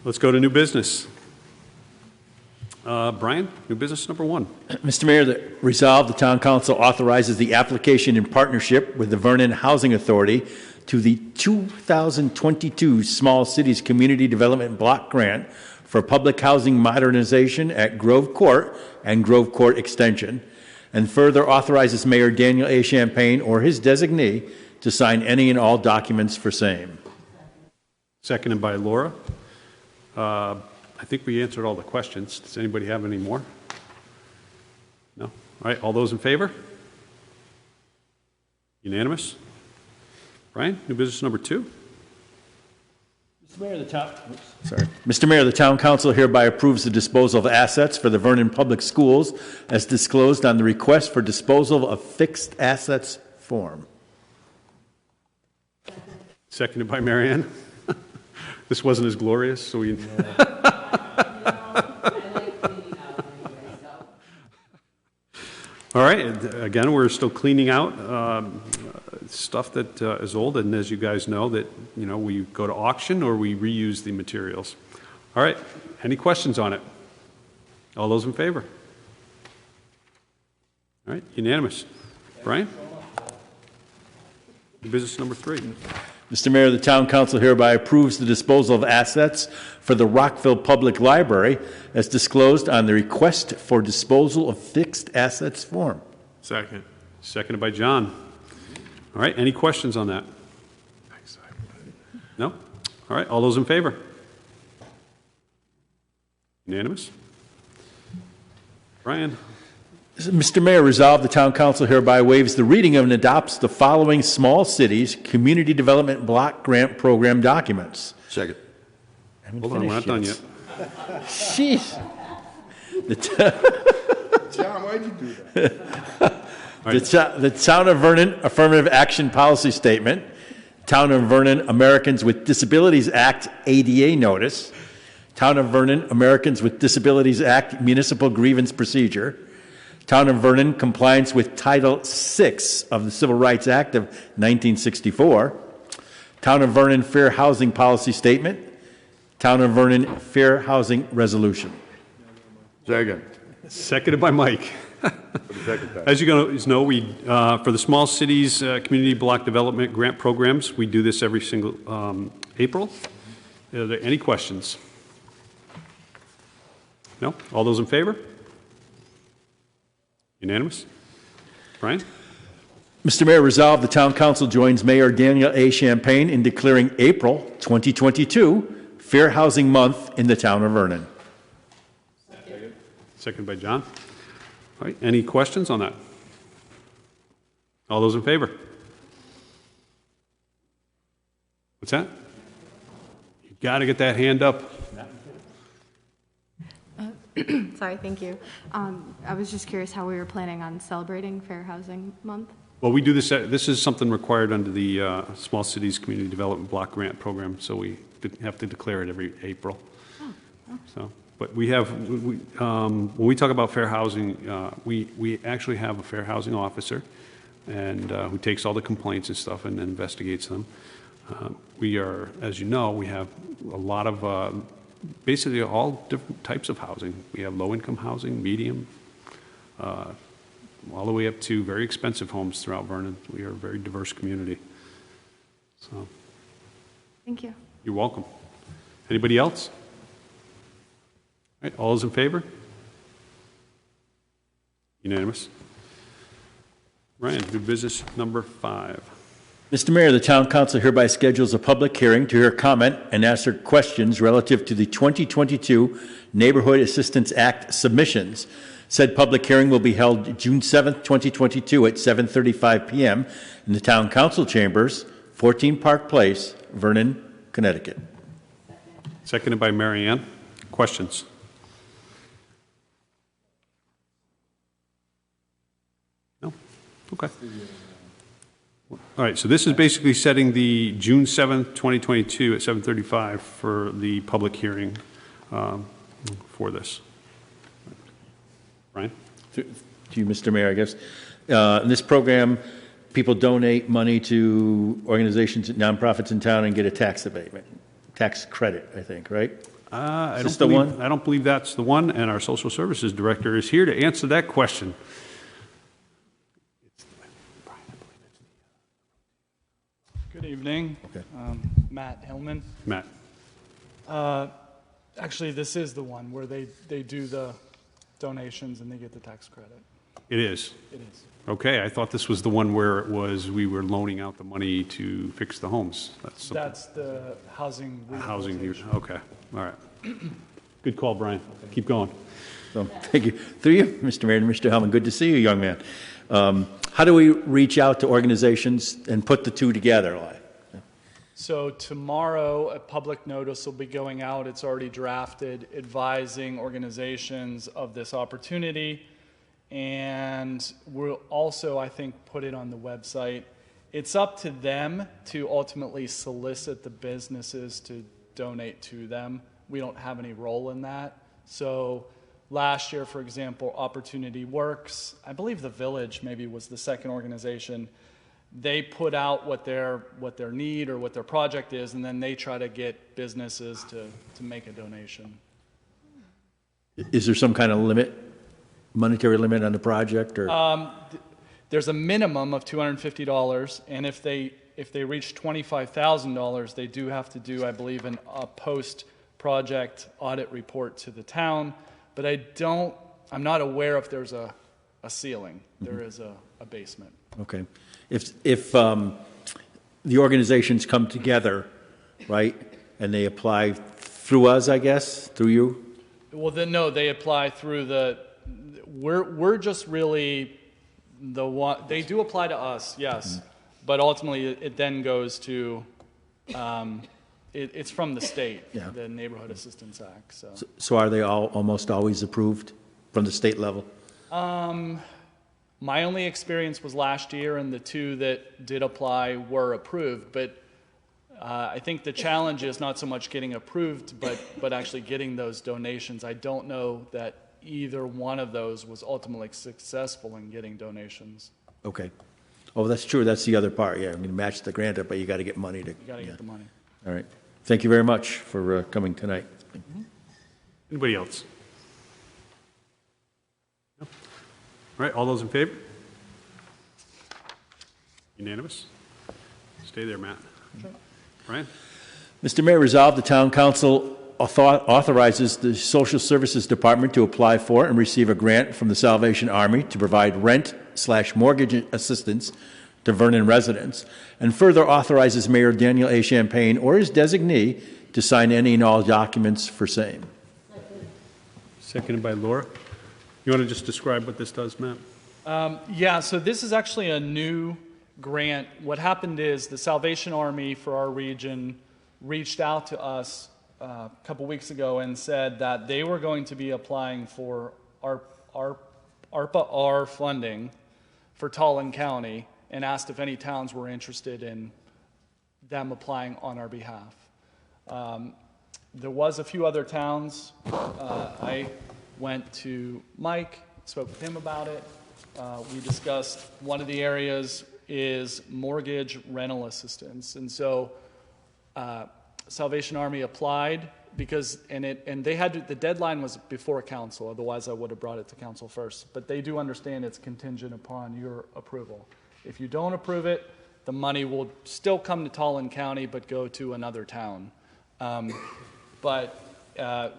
Let's go to new business. Brian, new business number 1.
Mr. Mayor, that resolved, the Town Council authorizes the application in partnership with the Vernon Housing Authority to the 2022 Small Cities Community Development Block Grant for public housing modernization at Grove Court and Grove Court Extension, and further authorizes Mayor Daniel A. Champagne or his designee to sign any and all documents for same.
Seconded by Laura. I think we answered all the questions. Does anybody have any more? No? All right, all those in favor? Unanimous? Brian, new business number 2.
Mr. Mayor, the Town Council hereby approves the disposal of assets for the Vernon Public Schools as disclosed on the request for disposal of fixed assets form.
Seconded by Marianne. This wasn't as glorious, so we... All right, again, we're still cleaning out stuff that is old, and as you guys know, that we go to auction or we reuse the materials. All right, any questions on it? All those in favor? All right, unanimous. Brian? Business number 3.
Mr. Mayor, the Town Council hereby approves the disposal of assets for the Rockville Public Library as disclosed on the request for disposal of fixed assets form.
Second.
Seconded by John. All right, any questions on that? No? All right, all those in favor? Unanimous? Brian?
Mr. Mayor, resolved, the Town Council hereby waives the reading of and adopts the following Small Cities Community Development Block Grant Program documents.
Second.
Hold on, we're not done yet.
Jeez.
John, why'd you do that?
The Town of Vernon Affirmative Action Policy Statement, Town of Vernon Americans with Disabilities Act ADA Notice, Town of Vernon Americans with Disabilities Act Municipal Grievance Procedure, Town of Vernon compliance with Title VI of the Civil Rights Act of 1964, Town of Vernon Fair Housing Policy Statement, Town of Vernon Fair Housing Resolution.
Second.
Seconded by Mike. As you guys know, we for the Small Cities Community Block Development Grant Programs, we do this every single April. Are there any questions? No? All those in favor? Unanimous? Brian?
Mr. Mayor, resolved the Town Council joins Mayor Daniel A. Champagne in declaring April 2022 Fair Housing Month in the town of Vernon.
Second by John. All right, any questions on that? All those in favor? What's that? You got to get that hand up.
Sorry, thank you. I was just curious how we were planning on celebrating Fair Housing Month.
Well, we do this. This is something required under the Small Cities Community Development Block Grant Program, so we have to declare it every April. So, but we have when we talk about fair housing, we actually have a fair housing officer, and who takes all the complaints and stuff and investigates them. We are, as you know, we have a lot of basically all different types of housing. We have low-income housing, medium, all the way up to very expensive homes throughout Vernon. We are a very diverse community. So,
Thank you.
you're welcome. Anybody else? All right, all those in favor? Unanimous. Ryan, new business number 5.
Mr. Mayor, the Town Council hereby schedules a public hearing to hear comment and answer questions relative to the 2022 Neighborhood Assistance Act submissions. Said public hearing will be held June 7th, 2022 at 7:35 p.m. in the Town Council Chambers, 14 Park Place, Vernon, Connecticut.
Seconded by Mary Ann. Questions? No? Okay. All right, so this is basically setting the June 7th, 2022 at 7:35 for the public hearing for this. Brian?
To you, Mr. Mayor, I guess. In this program, people donate money to organizations, nonprofits in town and get a tax abatement, tax credit, I think, right?
I
Is this the one?
I don't believe that's the one, and our social services director is here to answer that question.
Good evening.
Okay.
Matt Hillman.
Matt.
Actually, this is the one where they do the donations and they get the tax credit.
It is?
It is.
Okay, I thought this was the one where it was we were loaning out the money to fix the homes.
That's the housing rehabilitation.
Okay, all right. Good call, Brian. Keep going.
So, thank you. Through you, Mr. Mayor and Mr. Hellman, good to see you, young man. How do we reach out to organizations and put the two together?
So tomorrow, a public notice will be going out. It's already drafted, advising organizations of this opportunity. And we'll also, I think, put it on the website. It's up to them to ultimately solicit the businesses to donate to them. We don't have any role in that. So last year, for example, Opportunity Works, I believe the Village maybe was the second organization. They put out what their need or what their project is, and then they try to get businesses to make a donation.
Is there some kind of limit, monetary limit on the project, or?
There's a minimum of $250, and if they reach $25,000, they do have to do, I believe, a post-project audit report to the town. But I'm not aware if there's a ceiling. There is a basement.
Okay. If the organizations come together, right, and they apply through us, I guess, through you?
Well, then no, they apply through we're just really the one. They do apply to us, yes, but ultimately it then goes to. It's from the state, the Neighborhood Assistance Act.
So are they all almost always approved from the state level?
My only experience was last year, and the two that did apply were approved. But I think the challenge is not so much getting approved, but actually getting those donations. I don't know that either one of those was ultimately successful in getting donations.
Okay. Oh, that's true. That's the other part. Yeah, I mean, match the grant up, but you got to get money to.
You got to get the money.
All right. Thank you very much for coming tonight.
Anybody else? No? All right, all those in favor? Unanimous? Stay there, Matt.
Sure.
Brian?
Mr. Mayor, resolved the Town Council authorizes the Social Services Department to apply for and receive a grant from the Salvation Army to provide rent/mortgage assistance to Vernon residents, and further authorizes Mayor Daniel A. Champagne or his designee to sign any and all documents for same.
Seconded by Laura. You want to just describe what this does, Matt?
Yeah, so this is actually a new grant. What happened is the Salvation Army for our region reached out to us a couple weeks ago and said that they were going to be applying for ARPA-R funding for Tallinn County and asked if any towns were interested in them applying on our behalf. There was a few other towns. I went to Mike, spoke with him about it. We discussed one of the areas is mortgage rental assistance. And so Salvation Army applied because, and they had to, the deadline was before council, otherwise I would have brought it to council first. But they do understand it's contingent upon your approval. If you don't approve it, the money will still come to Tallinn County but go to another town. But I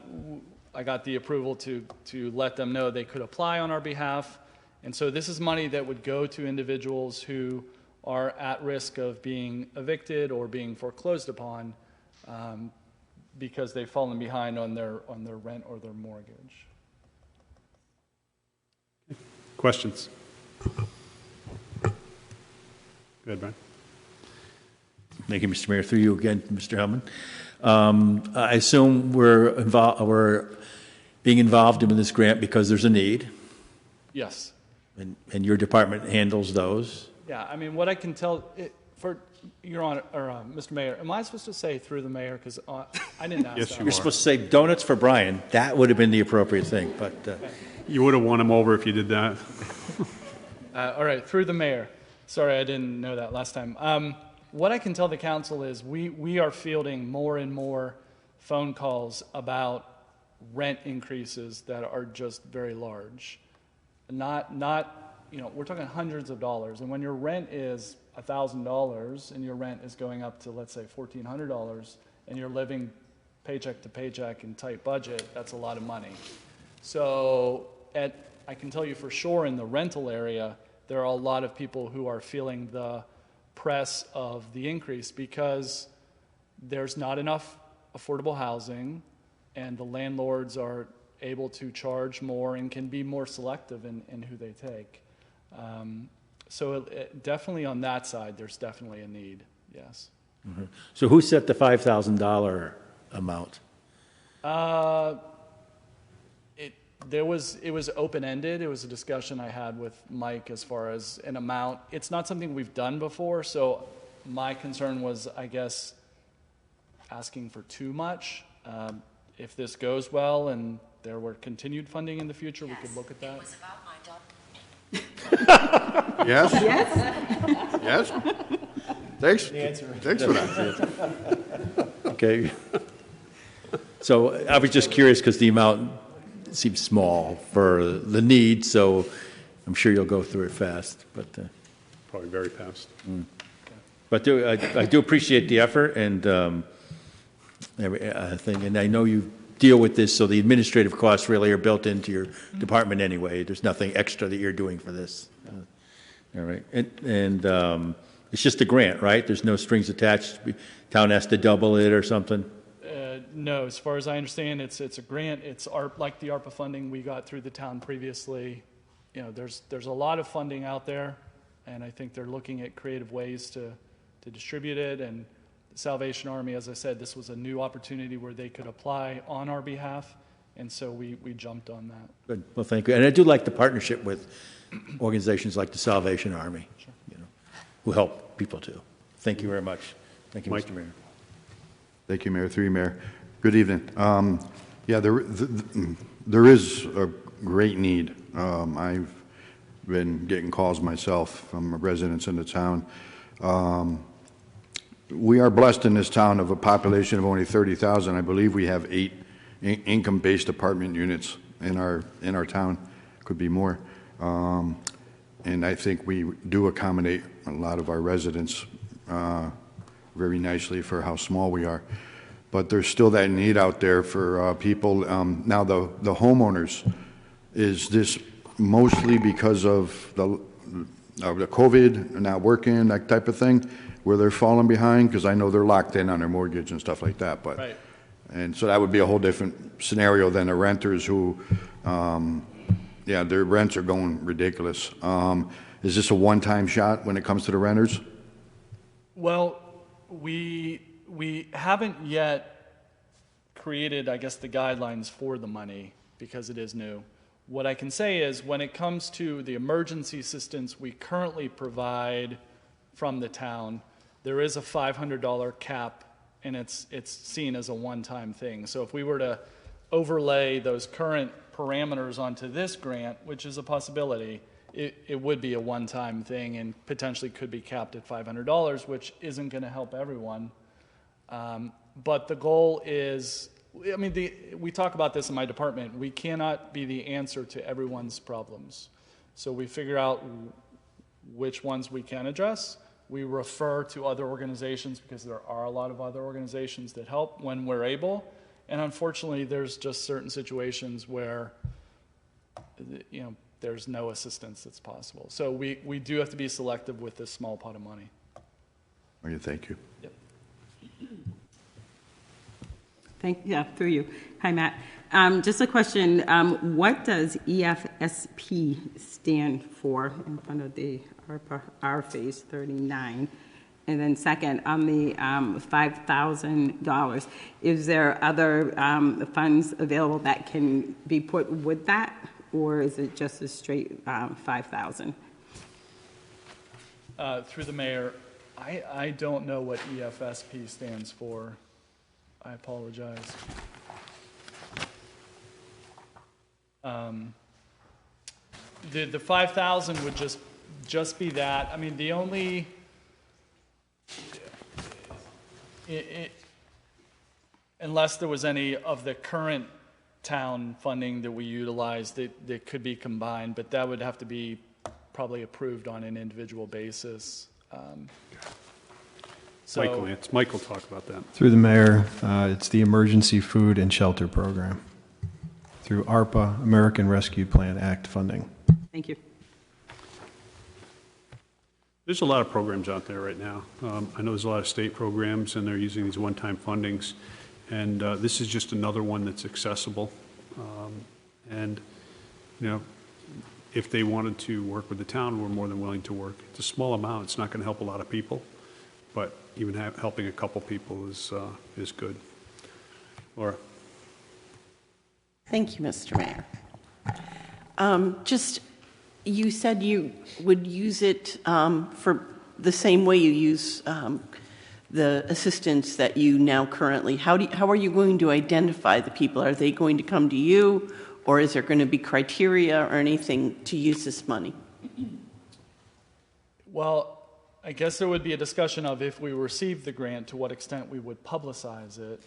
got the approval to let them know they could apply on our behalf. And so this is money that would go to individuals who are at risk of being evicted or being foreclosed upon because they've fallen behind on their rent or their mortgage.
Questions? Go ahead, Brian.
Thank you, Mr. Mayor. Through you again, Mr. Hellman. I assume we're being involved in this grant because there's a need.
Yes.
And your department handles those.
Yeah, I mean, what I can tell, for Your Honor, or Mr. Mayor, am I supposed to say through the mayor? Because I didn't ask
Yes,
that.
you
You're supposed to say donuts for Brian. That would have been the appropriate thing, but...
You would have won him over if you did that.
All right, through the mayor. Sorry, I didn't know that last time. What I can tell the council is we are fielding more and more phone calls about rent increases that are just very large. Not we're talking hundreds of dollars. And when your rent is $1,000 and your rent is going up to, let's say, $1,400 and you're living paycheck to paycheck in tight budget, that's a lot of money. So I can tell you for sure in the rental area, there are a lot of people who are feeling the press of the increase because there's not enough affordable housing and the landlords are able to charge more and can be more selective in who they take. So definitely on that side, there's definitely a need, yes.
Mm-hmm. So who set the $5,000 amount?
It was open-ended. It was a discussion I had with Mike as far as an amount. It's not something we've done before, so my concern was, I guess, asking for too much. If this goes well and there were continued funding in the future, we could look at that.
It was about my daughter.
Yes? Yes? Thanks for that.
Okay. So I was just curious because the amount seems small for the need, so I'm sure you'll go through it fast. But
Probably very fast.
But I do appreciate the effort and everything, and I know you deal with this, so the administrative costs really are built into your department anyway. There's nothing extra that you're doing for this. All right, and it's just a grant, right? There's no strings attached. Town has to double it or something.
No, as far as I understand, it's a grant. It's like the ARPA funding we got through the town previously. You know, there's a lot of funding out there, and I think they're looking at creative ways to distribute it. And the Salvation Army, as I said, this was a new opportunity where they could apply on our behalf, and so we jumped on that.
Good. Well, thank you. And I do like the partnership with organizations like the Salvation Army,
sure.
Who help people too. Thank you very much. Thank you,
Mike.
Mr. Mayor.
Thank you, Mayor. Through you, Mayor. Good evening. Yeah, there is a great need. I've been getting calls myself from residents in the town. We are blessed in this town of a population of only 30,000. I believe we have 8 income-based apartment units in our town. Could be more. And I think we do accommodate a lot of our residents very nicely for how small we are. But there's still that need out there for people. Now the homeowners, is this mostly because of the COVID, not working, that type of thing, where they're falling behind, because I know they're locked in on their mortgage and stuff like that. But
Right.
and so that would be a whole different scenario than the renters who, their rents are going ridiculous. Is this a one-time shot when it comes to the renters?
Well, we haven't yet created, I guess, the guidelines for the money because it is new. What I can say is when it comes to the emergency assistance we currently provide from the town, there is a $500 cap, and it's seen as a one-time thing. So if we were to overlay those current parameters onto this grant, which is a possibility, it would be a one-time thing and potentially could be capped at $500, which isn't going to help everyone. But the goal is, we talk about this in my department. We cannot be the answer to everyone's problems. So we figure out which ones we can address. We refer to other organizations because there are a lot of other organizations that help when we're able. And unfortunately, there's just certain situations where, there's no assistance that's possible. So we do have to be selective with this small pot of money.
Okay, thank you.
Yep. Through you. Hi, Matt. Just a question. What does EFSP stand for in front of the ARPA, R phase 39? And then second, on the $5,000, is there other funds available that can be put with that? Or is it just a straight 5,000?
Through the mayor, I don't know what EFSP stands for. I apologize. The 5,000 would just be that. I mean, the only unless there was any of the current town funding that we utilize that could be combined, but that would have to be probably approved on an individual basis.
Michael talk about that.
Through the mayor, it's the Emergency Food and Shelter Program through ARPA, American Rescue Plan Act funding.
Thank you.
There's a lot of programs out there right now. I know there's a lot of state programs, and they're using these one-time fundings. And this is just another one that's accessible. If they wanted to work with the town, we're more than willing to work. It's a small amount. It's not going to help a lot of people, but even helping a couple people is good. Laura.
Thank you, Mr. Mayor. You said you would use it for the same way you use the assistance that you now currently. How are you going to identify the people? Are they going to come to you, or is there going to be criteria or anything to use this money?
Well, I guess there would be a discussion of if we received the grant, to what extent we would publicize it.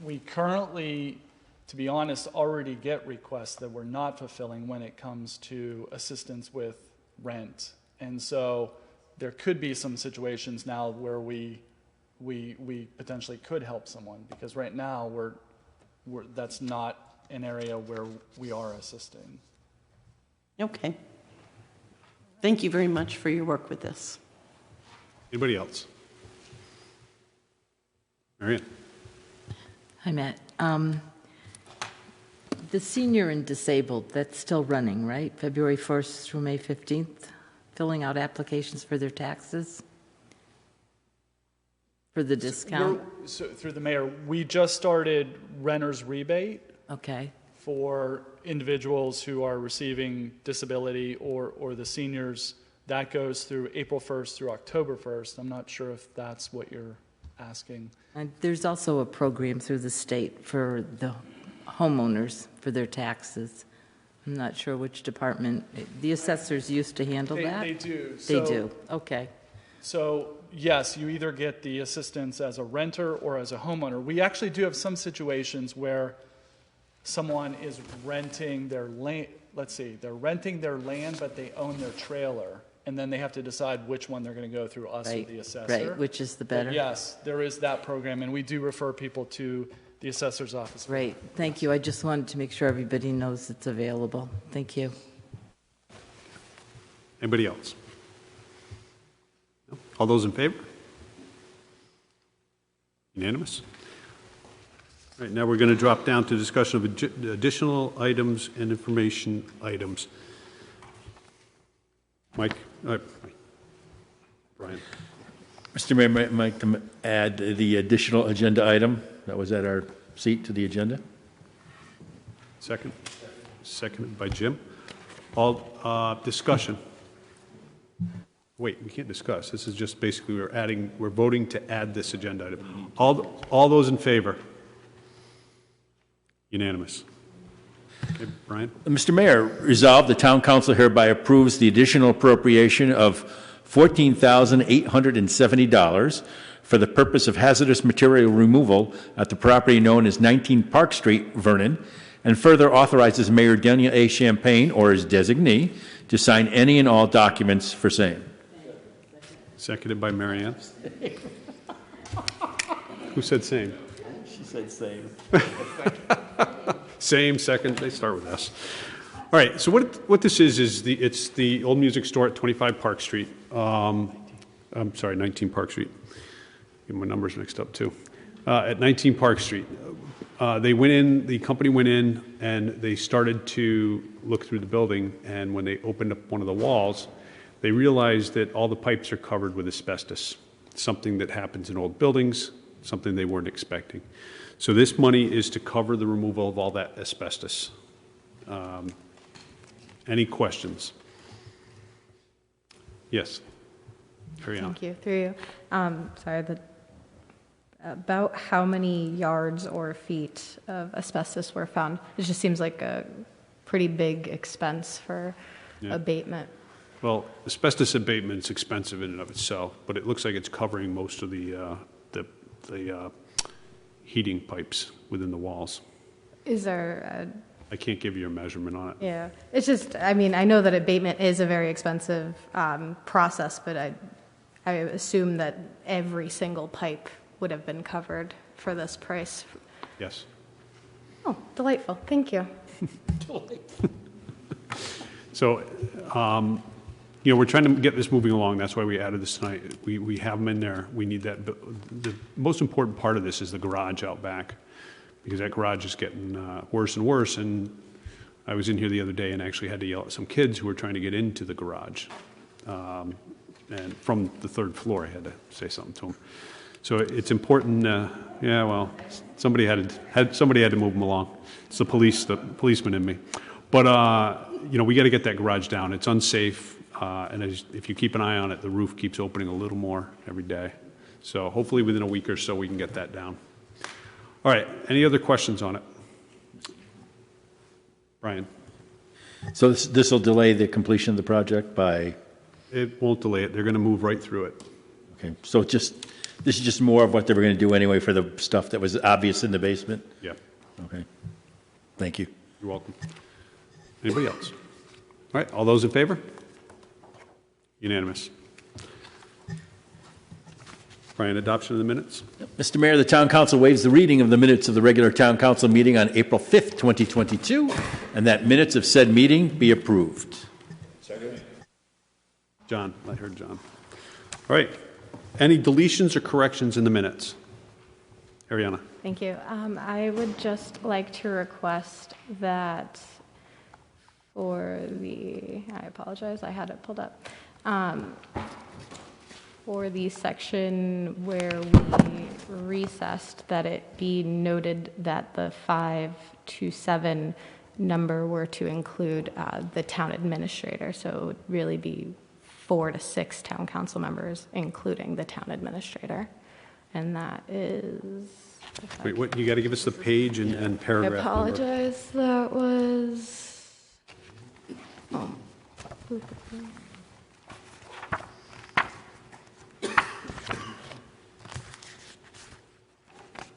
We currently, to be honest, already get requests that we're not fulfilling when it comes to assistance with rent. And so there could be some situations now where we potentially could help someone, because right now that's not an area where we are assisting.
Okay. Thank you very much for your work with this.
Anybody else? Marianne.
Hi, Matt. The senior and disabled, that's still running, right? February 1st through May 15th, filling out applications for their taxes? For the discount?
So through the mayor, we just started renter's rebate.
Okay.
For individuals who are receiving disability or the seniors. That goes through April 1st through October 1st. I'm not sure if that's what you're asking.
And there's also a program through the state for the homeowners for their taxes. I'm not sure which department. The assessors used to handle that?
They do.
They do. Okay.
So, yes, you either get the assistance as a renter or as a homeowner. We actually do have some situations where someone is renting their land. Let's see, they're renting their land, but they own their trailer. And then they have to decide which one they're going to go through, us or the assessor.
Right, which is the better.
But yes, there is that program, and we do refer people to the assessor's office.
Great, thank you. I just wanted to make sure everybody knows it's available. Thank you.
Anybody else? No? All those in favor? Unanimous? All right, now we're going to drop down to discussion of additional items and information items. Mike? Brian?
Mr. Mayor, I'd like to add the additional agenda item that was at our seat to the agenda.
Second? Seconded by Jim. All discussion. Wait, we can't discuss. This is just basically we're voting to add this agenda item. All those in favor? Unanimous. Okay, Brian?
Mr. Mayor, resolved, the Town Council hereby approves the additional appropriation of $14,870 for the purpose of hazardous material removal at the property known as 19 Park Street, Vernon, and further authorizes Mayor Daniel A. Champagne or his designee to sign any and all documents for same.
Seconded by Mary Ann. Who said same?
She said same.
Same, second, they start with S. All right, so what this is it's the old music store at 25 Park Street. I'm sorry, 19 Park Street. Get my numbers mixed up too. At 19 Park Street. The company went in and they started to look through the building, and when they opened up one of the walls, they realized that all the pipes are covered with asbestos, something that happens in old buildings, something they weren't expecting. So this money is to cover the removal of all that asbestos. Any questions? Yes. Carry on.
Thank you. Through you. Sorry, about how many yards or feet of asbestos were found? It just seems like a pretty big expense for abatement.
Well, asbestos abatement is expensive in and of itself, but it looks like it's covering most of the heating pipes within the walls.
Is there
I can't give you a measurement on it.
Yeah, it's just, I mean, I know that abatement is a very expensive process, but I assume that every single pipe would have been covered for this price.
Yes.
Oh, delightful. Thank you.
So, we're trying to get this moving along. That's why we added this tonight. We have them in there. We need that. The most important part of this is the garage out back, because that garage is getting worse and worse. And I was in here the other day and actually had to yell at some kids who were trying to get into the garage. And from the third floor, I had to say something to them. So it's important. Somebody had to move them along. It's the policeman in me. But we got to get that garage down. It's unsafe. And if you keep an eye on it, the roof keeps opening a little more every day. So hopefully within a week or so we can get that down. All right, any other questions on it? Brian?
So this will delay the completion of the project by?
It won't delay it. They're going to move right through it.
Okay, so this is just more of what they were going to do anyway for the stuff that was obvious in the basement?
Yeah.
Okay, thank you.
You're welcome. Anybody else? All right, all those in favor? Unanimous. Brian, adoption of the minutes?
Mr. Mayor, the Town Council waives the reading of the minutes of the regular Town Council meeting on April 5th, 2022, and that minutes of said meeting be approved.
Second. John, I heard John. All right. Any deletions or corrections in the minutes? Ariana.
Thank you. I would just like to request that I apologize, I had it pulled up. For the section where we recessed, that it be noted that the 5 to 7 number were to include the town administrator. So it would really be 4 to 6 town council members, including the town administrator. And that is...
Wait, what? You got to give us the page and paragraph
I apologize.
Number.
That was... Oh.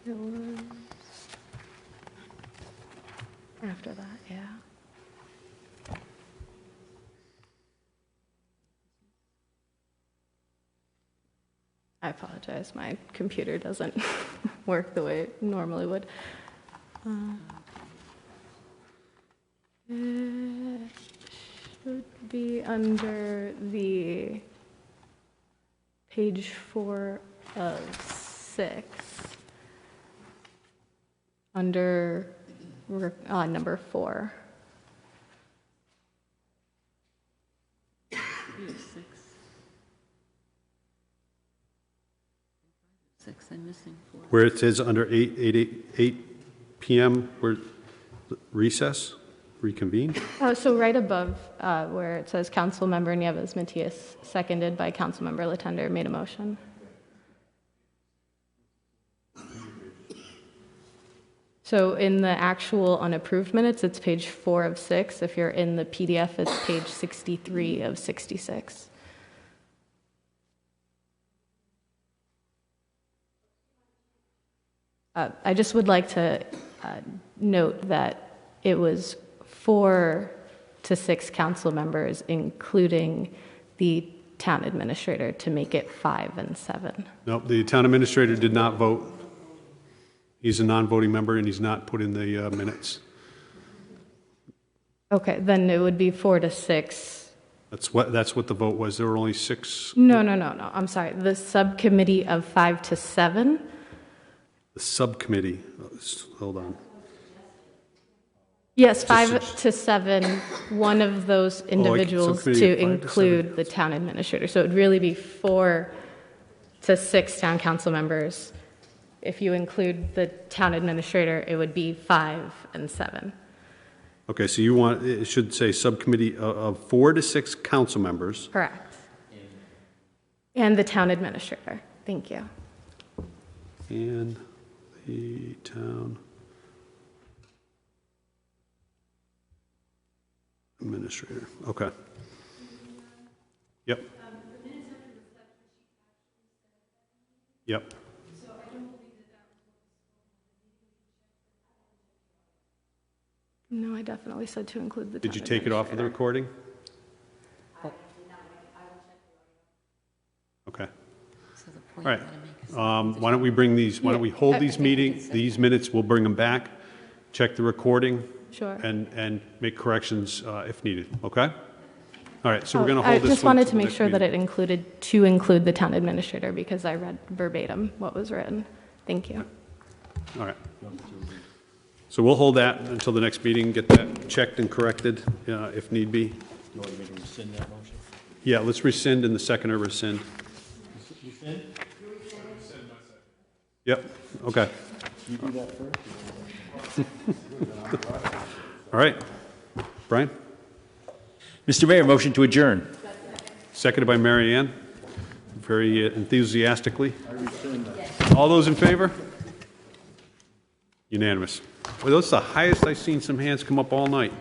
It was after that, yeah. I apologize. My computer doesn't work the way it normally would. It should be under the page 4 of 6, under number 4.
I'm missing 4.
Where it says under 8 p.m., where recess, reconvene?
Oh, so right above where it says Councilmember Nieves Matias, seconded by Councilmember Latender, made a motion. So in the actual unapproved minutes, it's page 4 of 6. If you're in the PDF, it's page 63 of 66. I just would like to note that it was 4 to 6 council members, including the town administrator, to make it 5 and 7.
No, the town administrator did not vote. He's a non-voting member, and he's not put in the minutes.
Okay, then it would be 4 to 6.
That's what the vote was. There were only 6.
No. I'm sorry. The subcommittee of 5 to 7.
The subcommittee. Hold on.
Yes, 5 to 7. One of those individuals to include the town administrator. So it would really be 4 to 6 town council members. If you include the town administrator, it would be 5 and 7.
Okay, so you want, it should say subcommittee of 4 to 6 council members.
Correct. And the town administrator. Thank you.
And the town administrator. Okay. Yep. Yep.
No, I definitely said to include the town
Did you take it off of the recording? Okay. All right. Why don't we bring these, why don't we hold these meetings, these minutes, we'll bring them back, check the recording.
Sure.
And make corrections if needed, okay? All right, so we're going to hold this one.
I just wanted to make sure that it included the town administrator, because I read verbatim what was written. Thank you.
All right. So we'll hold that until the next meeting, get that checked and corrected if need be.
You want me to rescind that motion?
Yeah, let's rescind and the seconder rescind.
Rescind?
Yep, okay.
You do that first?
All right. Brian?
Mr. Mayor, motion to adjourn.
Seconded by Mary Ann, very enthusiastically. All those in favor? Unanimous. Well, that's the highest I've seen some hands come up all night.